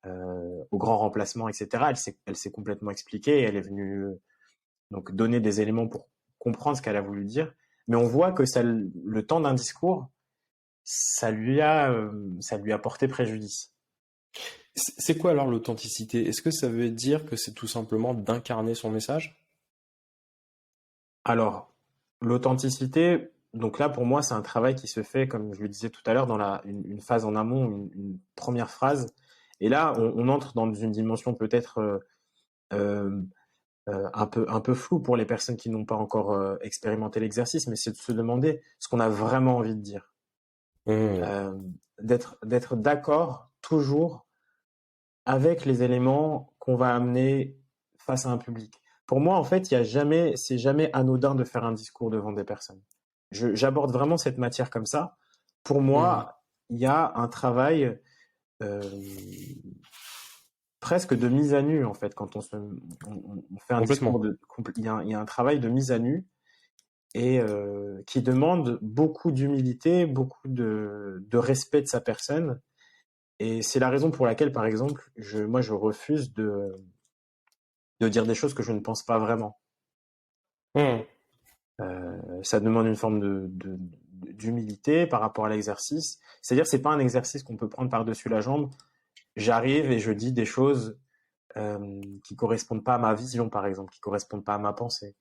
au grand remplacement, etc. Elle s'est complètement expliquée. Elle est venue donc donner des éléments pour comprendre ce qu'elle a voulu dire. Mais on voit que le temps d'un discours, ça lui a porté préjudice. C'est quoi alors l'authenticité? Est-ce que ça veut dire que c'est tout simplement d'incarner son message? Alors, l'authenticité, donc là, pour moi, c'est un travail qui se fait, comme je le disais tout à l'heure, dans une phase en amont, une première phrase. Et là, on entre dans une dimension peut-être euh, un peu floue pour les personnes qui n'ont pas encore expérimenté l'exercice, mais c'est de se demander ce qu'on a vraiment envie de dire. Mhm. Euh, d'être d'accord toujours avec les éléments qu'on va amener face à un public. Pour moi, en fait, c'est jamais anodin de faire un discours devant des personnes. J'aborde vraiment cette matière comme ça. Pour Mhm. moi, il y a un travail euh, presque de mise à nu, en fait, quand on fait un discours Complètement. il y a un travail de mise à nu et qui demande beaucoup d'humilité, beaucoup de respect de sa personne. Et c'est la raison pour laquelle, par exemple, moi, je refuse de dire des choses que je ne pense pas vraiment. Mhm. Ça demande une forme d'humilité par rapport à l'exercice. C'est-à-dire, c'est pas un exercice qu'on peut prendre par-dessus la jambe. J'arrive et je dis des choses qui correspondent pas à ma vision, par exemple, qui correspondent pas à ma pensée.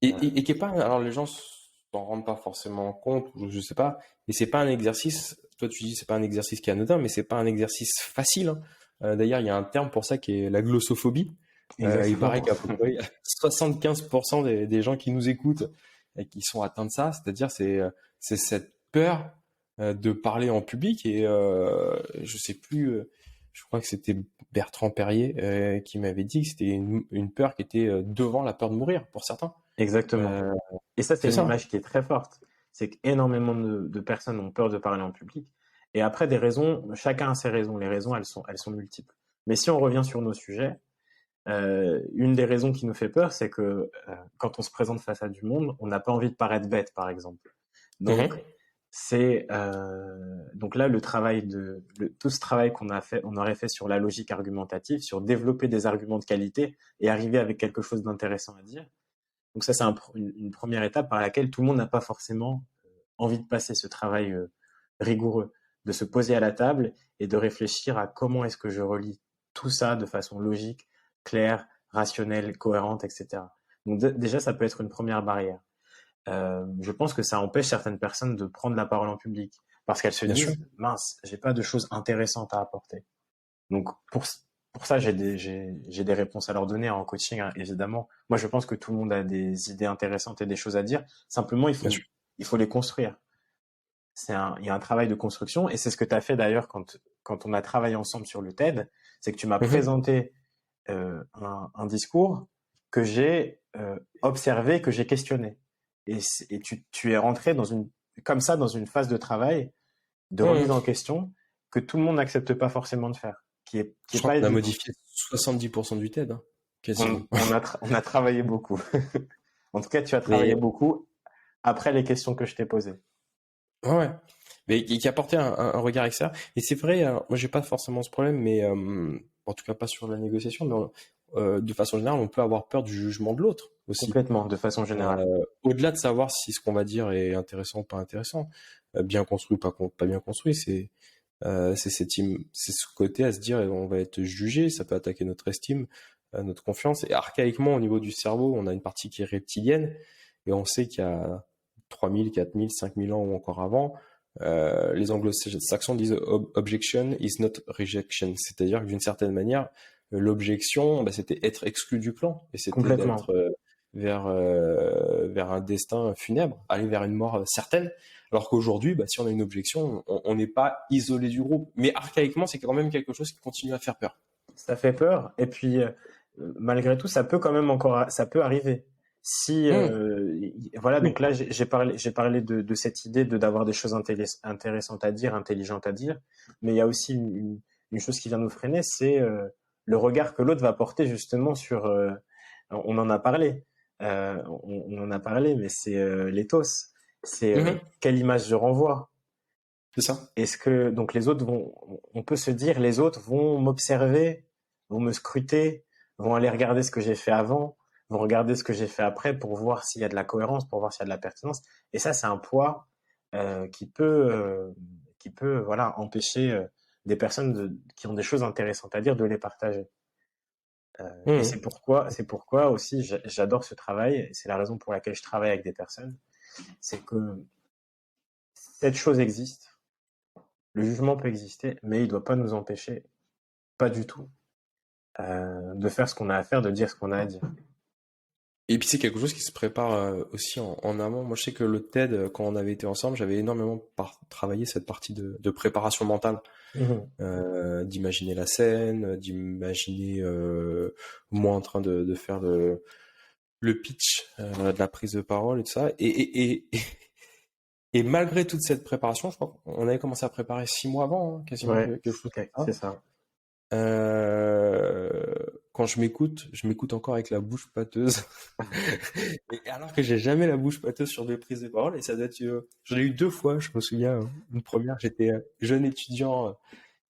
Euh, Et qui est pas, alors les gens s'en rendent pas forcément compte, ou je sais pas, mais c'est pas un exercice, toi tu dis c'est pas un exercice qui est anodin, mais c'est pas un exercice facile, hein. D'ailleurs, il y a un terme pour ça qui est la glossophobie. Il paraît exactement. qu'à peu près 75% des gens qui nous écoutent et qui sont atteints de ça, c'est-à-dire c'est cette peur de parler en public et je sais plus, je crois que c'était Bertrand Perrier qui m'avait dit que c'était une peur qui était devant la peur de mourir pour certains. Exactement. Euh, Et ça, c'est c'est une ça. image qui est très forte. C'est qu'énormément de personnes ont peur de parler en public. Et après, des raisons, chacun a ses raisons. Les raisons, elles sont multiples. Mais si on revient sur nos sujets, une des raisons qui nous fait peur, c'est que quand on se présente face à du monde, on n'a pas envie de paraître bête, par exemple. Donc, Mhm. donc là le travail tout ce travail qu'on a fait, on aurait fait sur la logique argumentative, sur développer des arguments de qualité et arriver avec quelque chose d'intéressant à dire. Donc ça, c'est une première étape par laquelle tout le monde n'a pas forcément envie de passer ce travail rigoureux, de se poser à la table et de réfléchir à comment est-ce que je relie tout ça de façon logique, claire, rationnelle, cohérente, etc. Donc déjà, ça peut être une première barrière. Je pense que ça empêche certaines personnes de prendre la parole en public parce qu'elles se Bien sûr. disent mince, j'ai pas de choses intéressantes à apporter. Donc pour ça, j'ai des réponses à leur donner en coaching, hein, évidemment. Moi, je pense que tout le monde a des idées intéressantes et des choses à dire. Simplement, Bien sûr. il faut les construire. Il y a un travail de construction et c'est ce que tu as fait d'ailleurs quand on a travaillé ensemble sur le TED, c'est que tu m'as Mhm. présenté un discours que j'ai observé, que j'ai questionné. Et tu es rentré comme ça dans une phase de travail, de remise en Mhm. question que tout le monde n'accepte pas forcément de faire, qui Je est crois pas qu'on a évident. modifié 70% du TED, hein, quasiment. On a travaillé beaucoup. En tout cas, tu as travaillé Mais beaucoup après les questions que je t'ai posées. ouais, ouais. mais qui apportait un regard extérieur. Et c'est vrai, moi j'ai pas forcément ce problème, mais en tout cas pas sur la négociation, mais de façon générale, on peut avoir peur du jugement de l'autre aussi. Complètement, de façon générale. Au-delà de savoir si ce qu'on va dire est intéressant ou pas intéressant, bien construit ou pas bien construit, c'est ce côté à se dire on va être jugé, ça peut attaquer notre estime, notre confiance. Et archaïquement, au niveau du cerveau, on a une partie qui est reptilienne, et on sait qu'il y a 3000, 4000, 5000 ans ou encore avant, les anglo-saxons disent objection is not rejection, c'est-à-dire que d'une certaine manière, l'objection, bah, c'était être exclu du clan, et c'était Complètement. d'être vers un destin funèbre, aller vers une mort certaine. Alors qu'aujourd'hui, bah, si on a une objection, on n'est pas isolé du groupe. Mais archaïquement, c'est quand même quelque chose qui continue à faire peur. Ça fait peur. Et puis, malgré tout, ça peut quand même encore, ça peut arriver. Si, Mmh, voilà, oui. donc là, j'ai parlé de cette idée de d'avoir des choses intéressantes à dire, intelligentes à dire, mais il y a aussi une chose qui vient nous freiner, c'est le regard que l'autre va porter justement sur. On en a parlé, on en a parlé, mais c'est l'éthos. C'est Mmh, quelle image je renvoie. c'est ça. Est-ce que donc les autres vont, on peut se dire les autres vont m'observer, vont me scruter, vont aller regarder ce que j'ai fait avant, vont regarder ce que j'ai fait après pour voir s'il y a de la cohérence, pour voir s'il y a de la pertinence. Et ça, c'est un poids qui peut voilà empêcher des personnes qui ont des choses intéressantes à dire de les partager. Et Mmh. c'est pourquoi aussi j'adore ce travail. Et c'est la raison pour laquelle je travaille avec des personnes, c'est que cette chose existe. Le jugement peut exister, mais il ne doit pas nous empêcher, pas du tout, de faire ce qu'on a à faire, de dire ce qu'on a à dire. Et puis c'est quelque chose qui se prépare aussi en amont. Moi, je sais que le TED, quand on avait été ensemble, j'avais énormément travaillé cette partie de préparation mentale, Mhm. d'imaginer la scène, d'imaginer moi en train de faire le pitch, de la prise de parole et tout ça. Et malgré toute cette préparation, je crois qu'on avait commencé à préparer 6 mois avant, hein, quasiment Ouais, quelque chose comme c'est ça. ça. Quand je m'écoute encore avec la bouche pâteuse. Et alors que j'ai jamais la bouche pâteuse sur des prises de parole, et ça doit être, j'en ai eu 2 fois, je me souviens. Une première, j'étais jeune étudiant,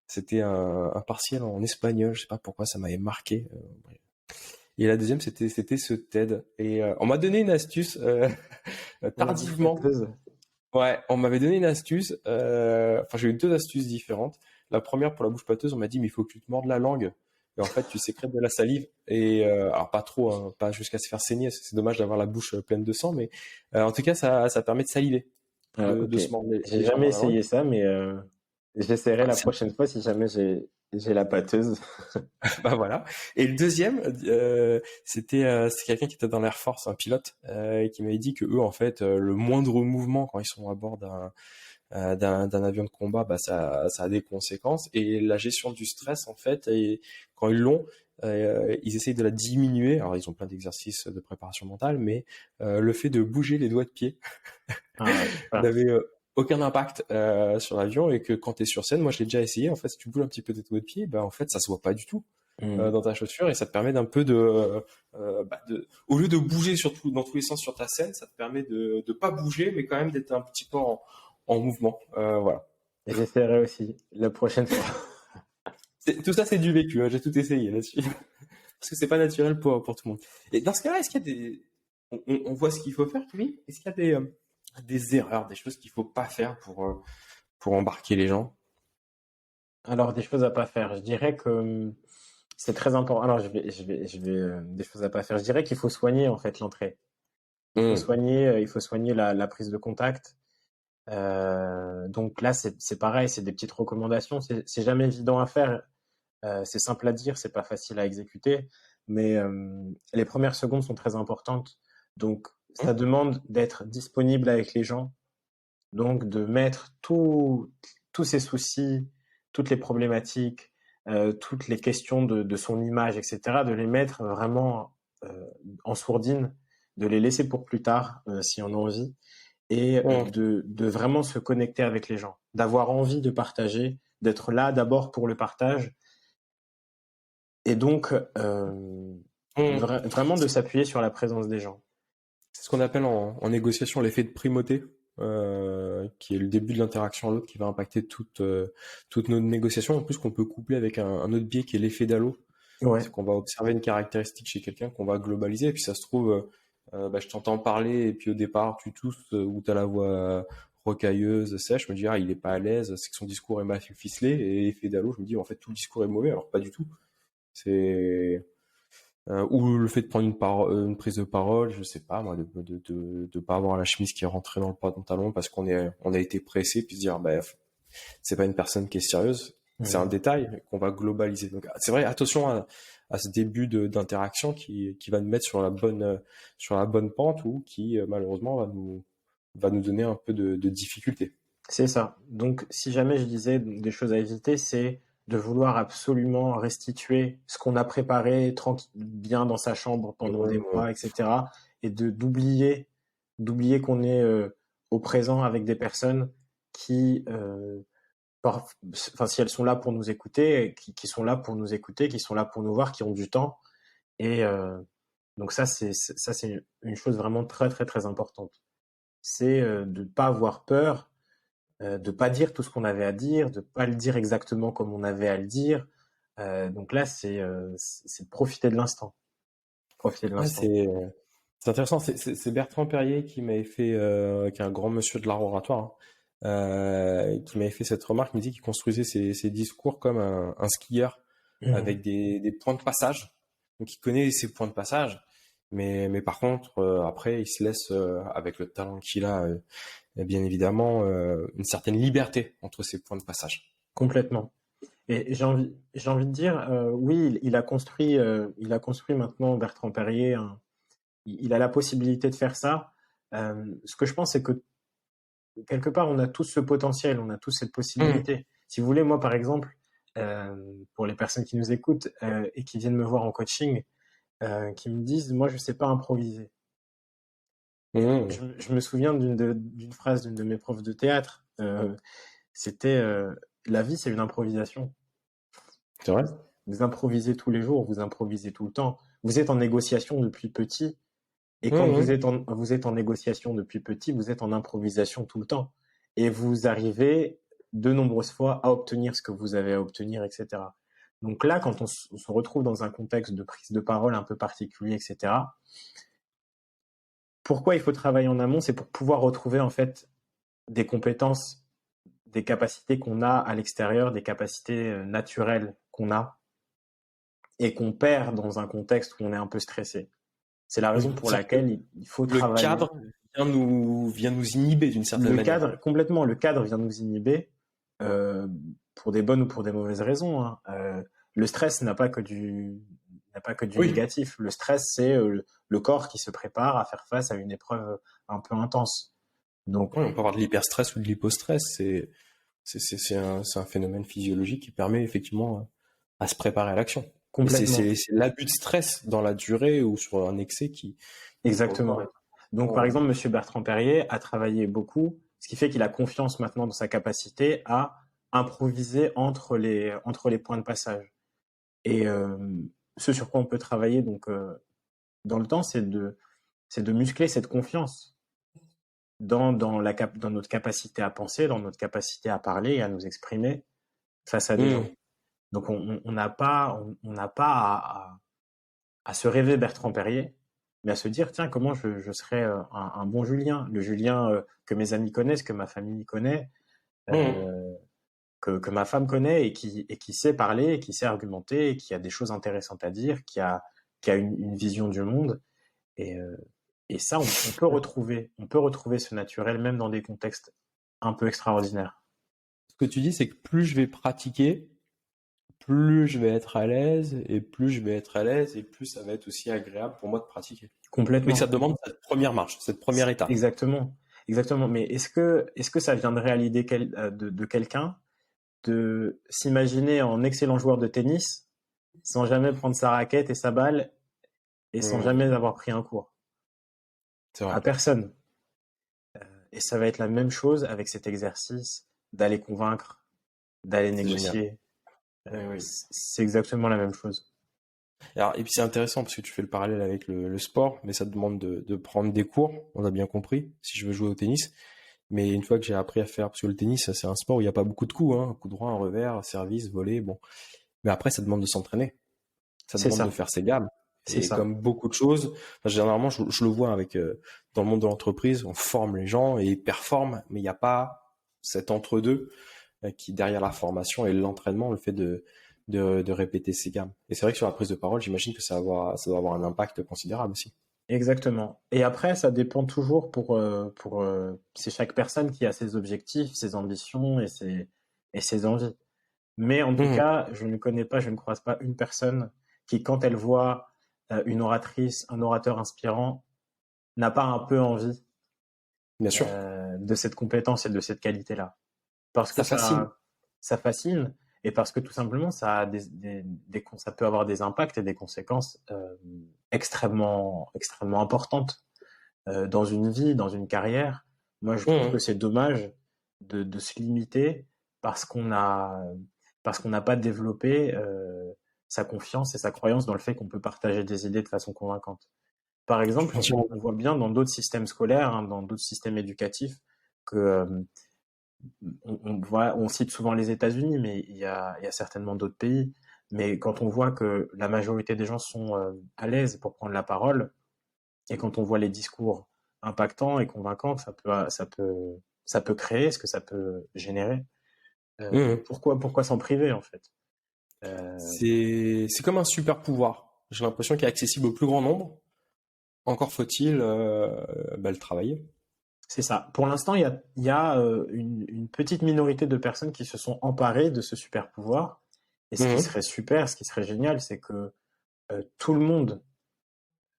c'était un partiel en espagnol, je sais pas pourquoi ça m'avait marqué. Bref. Et la deuxième, c'était ce TED. Et on m'a donné une astuce La bouche tardivement. pâteuse. Ouais, on m'avait donné une astuce. Enfin, j'ai eu 2 astuces différentes. La première pour la bouche pâteuse, on m'a dit mais il faut que tu te mordes la langue. Et en fait, tu sécrètes de la salive. Et alors pas trop, hein, pas jusqu'à se faire saigner. C'est dommage d'avoir la bouche pleine de sang, mais en tout cas, ça permet de saliver, de Ok. se mordre J'ai jamais légèrement la langue. essayé ça, mais j'essaierai Ah, la prochaine fois si jamais j'ai la pâteuse. bah voilà. Et le deuxième, c'est quelqu'un qui était dans l'Air Force, un pilote, et qui m'avait dit que eux, en fait, le moindre mouvement quand ils sont à bord d'un avion de combat, bah ça a des conséquences. Et la gestion du stress, en fait, et quand ils l'ont, ils essayent de la diminuer. Alors, ils ont plein d'exercices de préparation mentale, mais le fait de bouger les doigts de pied Ah, super. n'avait aucun impact sur l'avion, et que quand tu es sur scène, moi je l'ai déjà essayé, en fait, si tu bouges un petit peu tes doigts de pied, bah en fait, ça se voit pas du tout Mhm. dans ta chaussure, et ça te permet d'un peu au lieu de bouger dans tous les sens sur ta scène, ça te permet de pas bouger, mais quand même d'être un petit peu en mouvement. Voilà. J'essaierai aussi la prochaine fois. Tout ça, c'est du vécu, hein, j'ai tout essayé là-dessus. Parce que c'est pas naturel pour tout le monde. Et dans ce cas-là, est-ce qu'il y a on voit ce qu'il faut faire, oui. Est-ce qu'il y a des erreurs, des choses qu'il faut pas faire pour embarquer les gens? Alors, des choses à pas faire. Je dirais que c'est très important. Alors, des choses à pas faire. Je dirais qu'il faut soigner en fait l'entrée. Hum, Il faut soigner la prise de contact. Donc là, c'est pareil, c'est des petites recommandations. C'est jamais évident à faire. C'est simple à dire, c'est pas facile à exécuter, mais les premières secondes sont très importantes. Donc, ça hum, demande d'être disponible avec les gens, donc de mettre tous ses soucis, toutes les problématiques, toutes les questions de son image, etc., de les mettre vraiment en sourdine, de les laisser pour plus tard, si on a envie, et hum, de vraiment se connecter avec les gens, d'avoir envie de partager, d'être là d'abord pour le partage, et donc hum. vraiment de s'appuyer sur la présence des gens. C'est ce qu'on appelle en négociation l'effet de primauté. qui est le début de l'interaction à l'autre, qui va impacter toute notre négociation. En plus, qu'on peut coupler avec un autre biais qui est l'effet d'halo. C'est Ouais, qu'on va observer une caractéristique chez quelqu'un qu'on va globaliser. Et puis ça se trouve, bah, je t'entends parler et puis au départ, tu tousses ou t'as la voix rocailleuse, sèche. Je me dis, ah, il est pas à l'aise, c'est que son discours est mal ficelé. Et effet d'halo, je me dis, en fait, tout le discours est mauvais. Alors pas du tout. C'est ou le fait de prendre une prise de parole, je sais pas moi, de pas avoir la chemise qui est rentrée dans le pantalon parce on a été pressé, puis se dire bah c'est pas une personne qui est sérieuse, c'est un ouais. détail qu'on va globaliser. Donc c'est vrai, attention à ce début d'interaction qui va nous mettre sur la bonne pente ou qui malheureusement va nous donner un peu de difficulté. C'est ça. Donc, si jamais je disais des choses à éviter, c'est de vouloir absolument restituer ce qu'on a préparé tranquille, bien dans sa chambre pendant des Ouais, mois, etc. Et d'oublier qu'on est au présent avec des personnes qui, enfin, si elles sont là pour nous écouter, qui sont là pour nous écouter, qui sont là pour nous voir, qui ont du temps. Et donc ça c'est une chose vraiment très très très importante. C'est de ne pas avoir peur, de pas dire tout ce qu'on avait à dire, de pas le dire exactement comme on avait à le dire. Donc là, c'est de profiter de l'instant. Profiter de ouais, l'instant. c'est intéressant. C'est Bertrand Perrier qui m'avait fait, qui est un grand monsieur de l'art oratoire, hein, qui m'avait fait cette remarque. Il me dit qu'il construisait ses discours comme un skieur Mhm. avec des points de passage. Donc il connaît ses points de passage, mais par contre après il se laisse avec le talent qu'il a, bien évidemment, une certaine liberté entre ces points de passage. Complètement. Et j'ai envie de dire, oui, il a construit maintenant Bertrand Perrier. Il a la possibilité de faire ça. Ce que je pense, c'est que quelque part, on a tous ce potentiel, on a tous cette Mmh. possibilité. Si vous voulez, moi, par exemple, pour les personnes qui nous écoutent et qui viennent me voir en coaching, qui me disent, moi, je sais pas improviser. Et Mmh. je me souviens d'une phrase d'une de mes profs de théâtre. C'était la vie, c'est une improvisation. C'est vrai? Vous improvisez tous les jours, vous improvisez tout le temps. Vous êtes en négociation depuis petit. Et quand Mmh. vous êtes en négociation depuis petit, vous êtes en improvisation tout le temps. Et vous arrivez de nombreuses fois à obtenir ce que vous avez à obtenir, etc. Donc là, quand on se retrouve dans un contexte de prise de parole un peu particulier, etc., pourquoi il faut travailler en amont? C'est pour pouvoir retrouver en fait des compétences, des capacités qu'on a à l'extérieur, des capacités naturelles qu'on a et qu'on perd dans un contexte où on est un peu stressé. C'est la raison Oui. pour C'est-à-dire que laquelle il faut le travailler. cadre vient nous inhiber d'une certaine Le manière. cadre, complètement, le cadre vient nous inhiber euh, pour des bonnes ou pour des mauvaises raisons, hein. Le stress n'a pas que du Oui. négatif. Le stress, c'est le corps qui se prépare à faire face à une épreuve un peu intense. Donc, Oui, on peut avoir de l'hyperstress ou de l'hypostress. C'est un phénomène physiologique qui permet effectivement à se préparer à l'action. Et complètement, c'est l'abus de stress dans la durée ou sur un excès qui pour le corps exactement. Donc, par exemple, Monsieur Bertrand Perrier a travaillé beaucoup, ce qui fait qu'il a confiance maintenant dans sa capacité à improviser entre les points de passage. Et ce sur quoi on peut travailler donc dans le temps, c'est de muscler cette confiance dans notre capacité à penser, dans notre capacité à parler et à nous exprimer face à des gens. Mmh. Donc on n'a pas à se rêver Bertrand Perrier, mais à se dire tiens comment je serais un bon Julien, le Julien que mes amis connaissent, que ma famille connaît, Mmh. euh, que ma femme connaît et qui sait parler, et qui sait argumenter, et qui a des choses intéressantes à dire, qui a une vision du monde. Et, euh, et ça, on peut retrouver ce naturel même dans des contextes un peu extraordinaires. Ce que tu dis, c'est que plus je vais pratiquer, plus je vais être à l'aise, et plus je vais être à l'aise, et plus ça va être aussi agréable pour moi de pratiquer. Mais que ça Complètement. demande cette première marche, cette première étape. Exactement. Exactement. Mais est-ce que ça viendrait à l'idée de quelqu'un de s'imaginer en excellent joueur de tennis sans jamais prendre sa raquette et sa balle et sans Mmh. jamais avoir pris un cours? C'est vrai. À personne. Et ça va être la même chose avec cet exercice d'aller convaincre, d'aller C'est génial. négocier. Eh oui. C'est exactement la même chose. Alors, et puis c'est intéressant parce que tu fais le parallèle avec le sport, mais ça demande de prendre des cours, on a bien compris, si je veux jouer au tennis. Mais une fois que j'ai appris à faire, parce que le tennis, c'est un sport où il n'y a pas beaucoup de coups, hein, un coup droit, un revers, service, volée, bon. Mais après, ça demande de s'entraîner. Ça C'est demande de ça, faire ses gammes. c'est Et ça. comme beaucoup de choses, enfin, généralement, je le vois avec dans le monde de l'entreprise, on forme les gens et ils performent, mais il n'y a pas cet entre-deux qui, derrière la formation et l'entraînement, le fait de répéter ses gammes. Et c'est vrai que sur la prise de parole, j'imagine que ça doit avoir un impact considérable aussi. Exactement. Et après, ça dépend toujours c'est chaque personne qui a ses objectifs, ses ambitions et ses envies. Mais en tout Mhm, cas, je ne connais pas, je ne croise pas une personne qui, quand elle voit une oratrice, un orateur inspirant, n'a pas un peu envie bien sûr. de cette compétence et de cette qualité-là. Parce que Ça fascine. ça fascine et parce que tout simplement, ça a ça peut avoir des impacts et des conséquences extrêmement importantes dans une vie, dans une carrière. Moi, je trouve que Mhm. c'est dommage de se limiter parce parce qu'on n'a pas développé sa confiance et sa croyance dans le fait qu'on peut partager des idées de façon convaincante. Par Je suis exemple, entièrement on d'accord. voit bien dans d'autres systèmes scolaires, hein, dans d'autres systèmes éducatifs, que on cite souvent les États-Unis, mais il y a certainement d'autres pays. Mais quand on voit que la majorité des gens sont à l'aise pour prendre la parole, et quand on voit les discours impactants et convaincants que ça peut créer, ce que ça peut générer, Mhm. pourquoi s'en priver en fait? C'est comme un super pouvoir. J'ai l'impression qu'il est accessible au plus grand nombre. Encore faut-il le travailler. C'est ça. Pour l'instant, il y a une petite minorité de personnes qui se sont emparées de ce super pouvoir. Et ce qui Mhm. serait super, ce qui serait génial, c'est que tout le monde,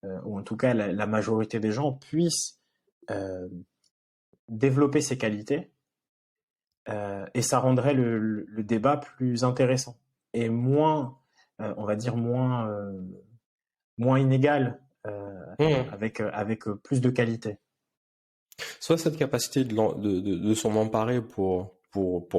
ou en tout cas la majorité des gens, puissent euh, développer ces qualités, et ça rendrait le débat plus intéressant et moins, on va dire moins inégal, Mhm. avec plus de qualité. Soit cette capacité de s'en emparer pour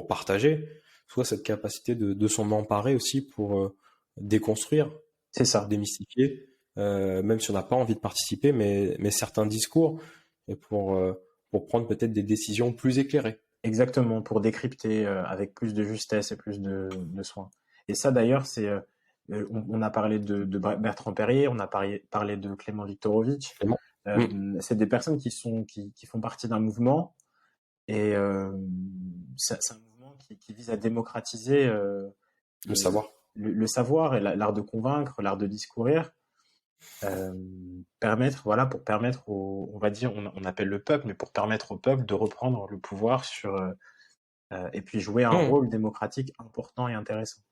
partager, soit cette capacité de s'en emparer aussi pour déconstruire, C'est pour ça, démystifier, même si on n'a pas envie de participer, mais certains discours, et pour prendre peut-être des décisions plus éclairées. exactement, pour décrypter avec plus de justesse et plus de soin. Et ça d'ailleurs, on a parlé de Bertrand Perrier, on a parlé de Clément Viktorovitch. Clément. Mhm. C'est des personnes qui font partie d'un mouvement. Et c'est un mouvement qui vise à démocratiser Le le, savoir. le savoir et l'art de convaincre, l'art de discourir, euh, voilà, pour permettre on va dire, on appelle le peuple, mais pour permettre au peuple de reprendre le pouvoir et puis jouer un Mhm. rôle démocratique important et intéressant.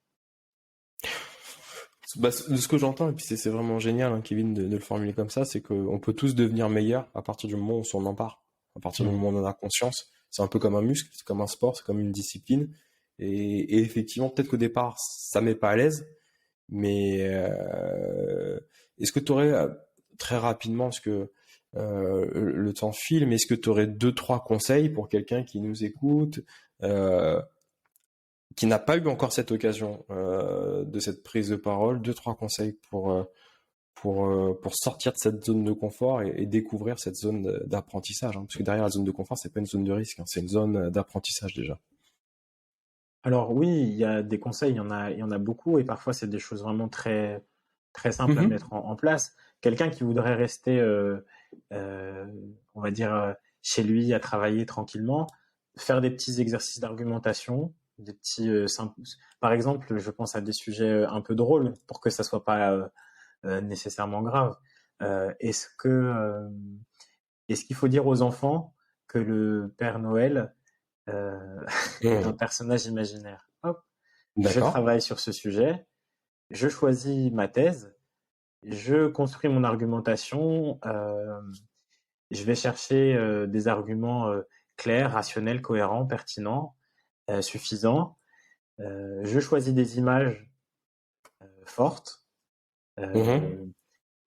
Bah, de ce que j'entends, et puis c'est vraiment génial, hein, Kevin, de le formuler comme ça, c'est qu'on peut tous devenir meilleurs à partir du moment où on s'en empare, à partir du Mhm. moment où on en a conscience. C'est un peu comme un muscle, c'est comme un sport, c'est comme une discipline. Et effectivement, peut-être qu'au départ, ça met pas à l'aise, mais est-ce que tu aurais très rapidement, parce que le temps file, mais est-ce que tu aurais deux, trois conseils pour quelqu'un qui nous écoute, euh, qui n'a pas eu encore cette occasion de cette prise de parole, deux, trois conseils pour sortir de cette zone de confort et découvrir cette zone d'apprentissage, hein. Parce que derrière la zone de confort, c'est pas une zone de risque, hein, c'est une zone d'apprentissage déjà. Alors oui, il y a des conseils, il y en a beaucoup, et parfois c'est des choses vraiment très simples à Mhm. mettre en place. Quelqu'un qui voudrait rester, euh, on va dire, chez lui à travailler tranquillement, faire des petits exercices d'argumentation, par exemple, je pense à des sujets un peu drôles pour que ça soit pas nécessairement grave. Est-ce que est-ce qu'il faut dire aux enfants que le Père Noël est un Mhm. personnage imaginaire? Hop, je D'accord. travaille sur ce sujet, je choisis ma thèse, je construis mon argumentation, je vais chercher des arguments clairs, rationnels, cohérents, pertinents, suffisants. Je choisis des images fortes. Mhm. Euh,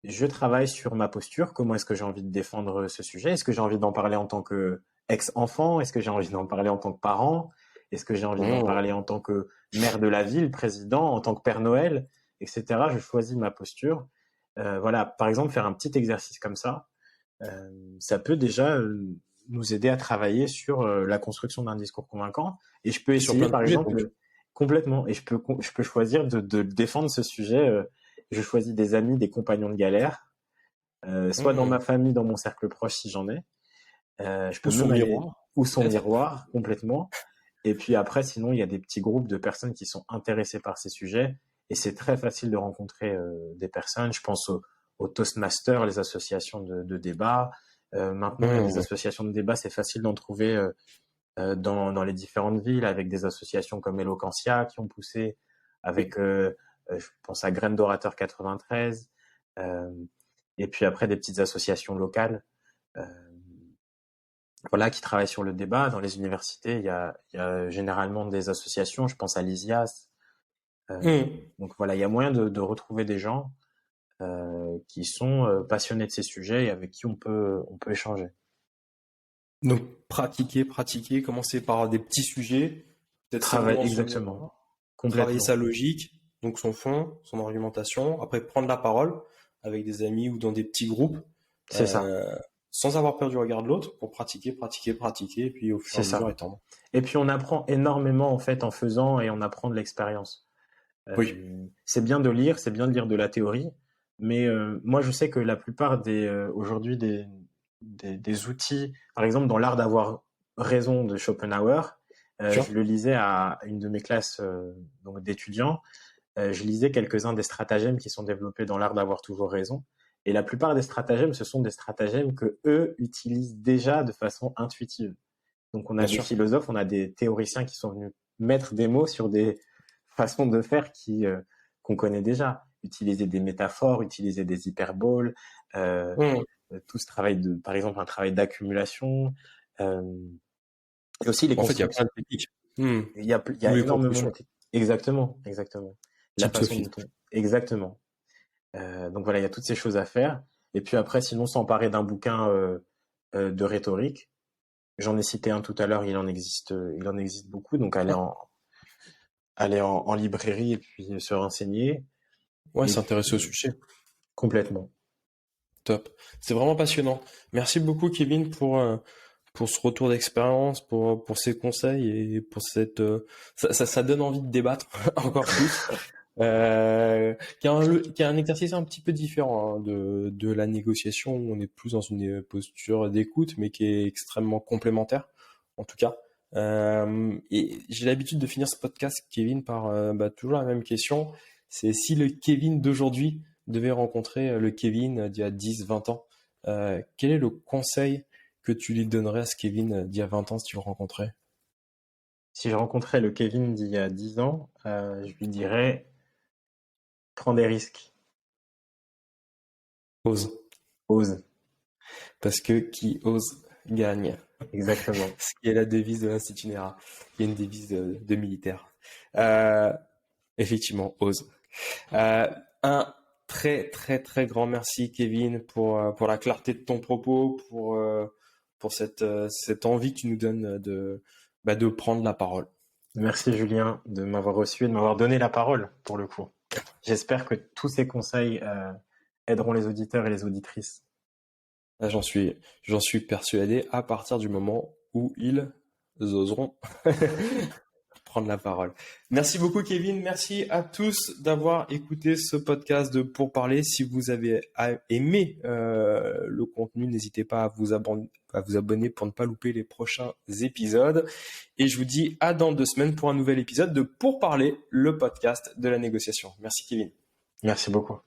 je travaille sur ma posture. Comment est-ce que j'ai envie de défendre ce sujet? Est-ce que j'ai envie d'en parler en tant que ex-enfant? Est-ce que j'ai envie d'en parler en tant que parent? Est-ce que j'ai envie d'en Mhm. parler en tant que maire de la ville, président, en tant que Père Noël, etc. Je choisis ma posture. Voilà, par exemple, faire un petit exercice comme ça peut déjà nous aider à travailler sur la construction d'un discours convaincant. Et je peux Sur essayer, plein de par sujets, exemple, donc. complètement, et je peux choisir de défendre ce sujet. Je choisis des amis, des compagnons de galère, soit dans ma famille, dans mon cercle proche si j'en ai. Je peux Ou son même aller miroir, ou son peut-être. miroir complètement. Et puis après, sinon, il y a des petits groupes de personnes qui sont intéressées par ces sujets. Et c'est très facile de rencontrer des personnes. Je pense aux Toastmasters, les associations de débat. Maintenant, il y a des associations de débat. C'est facile d'en trouver dans les différentes villes, avec des associations comme Eloquentia qui ont poussé, avec, je pense à Graines d'Orateur 93. Et puis après, des petites associations locales. Voilà, qui travaillent sur le débat. Dans les universités, il y a généralement des associations, je pense à l'ISIAS. Donc voilà, il y a moyen de retrouver des gens qui sont passionnés de ces sujets et avec qui on peut échanger. Donc, pratiquer, commencer par des petits sujets, peut-être se regarder dans son Exactement, miroir, travailler complètement. sa logique, donc son fond, son argumentation, après prendre la parole avec des amis ou dans des petits groupes, C'est ça, sans avoir peur du regard de l'autre, pour pratiquer, et puis au fur et c'est à mesure ça. étendre. Et puis on apprend énormément en fait en faisant et on apprend de l'expérience. Oui. C'est bien de lire, c'est bien de lire de la théorie, mais moi je sais que la plupart aujourd'hui des outils, par exemple dans l'art d'avoir raison de Schopenhauer, Sure. je le lisais à une de mes classes donc d'étudiants, je lisais quelques-uns des stratagèmes qui sont développés dans l'art d'avoir toujours raison, et la plupart des stratagèmes, ce sont des stratagèmes que eux utilisent déjà de façon intuitive. Donc on a Bien des sûr. philosophes, on a des théoriciens qui sont venus mettre des mots sur des façons de faire qu'on connaît déjà. Utiliser des métaphores, utiliser des hyperboles, tout ce travail par exemple, un travail d'accumulation, et aussi les En fait, il y a constructions. plein de techniques. Il y a Ou les énormément constructions. exactement. La Type façon Sophie. dont exactement. Donc voilà, il y a toutes ces choses à faire. Et puis après, sinon, s'emparer d'un bouquin de rhétorique. J'en ai cité un tout à l'heure, il en existe beaucoup. Donc aller en librairie et puis se renseigner. Ouais, Et s'intéresser au puis sujet. complètement. Top. C'est vraiment passionnant. Merci beaucoup, Kevin, pour ce retour d'expérience, pour ces conseils et pour ça donne envie de débattre encore plus. Qui est un exercice un petit peu différent, hein, de la négociation, où on est plus dans une posture d'écoute, mais qui est extrêmement complémentaire, en tout cas. Et j'ai l'habitude de finir ce podcast, Kevin, par toujours la même question. C'est si le Kevin d'aujourd'hui devait rencontrer le Kevin d'il y a 10, 20 ans, quel est le conseil que tu lui donnerais à ce Kevin d'il y a 20 ans si tu le rencontrais? Si je rencontrais le Kevin d'il y a 10 ans, je lui dirais prends des risques, Ose. ose. Parce que qui ose gagne. Exactement. Ce qui est la devise de l'Institut Nera. Il y a une devise de militaire. Euh, Effectivement, ose. Un très très très grand merci, Kevin, pour la clarté de ton propos, pour cette envie que tu nous donnes de prendre la parole. Merci Julien de m'avoir reçu et de m'avoir donné la parole pour le coup. J'espère que tous ces conseils aideront les auditeurs et les auditrices. Là, j'en suis persuadé à partir du moment où ils oseront prendre la parole. Merci beaucoup, Kevin. Merci à tous d'avoir écouté ce podcast de Pour Parler. Si vous avez aimé le contenu, n'hésitez pas à vous abonner pour ne pas louper les prochains épisodes. Et je vous dis à dans 2 semaines pour un nouvel épisode de Pour Parler, le podcast de la négociation. Merci, Kevin. Merci beaucoup.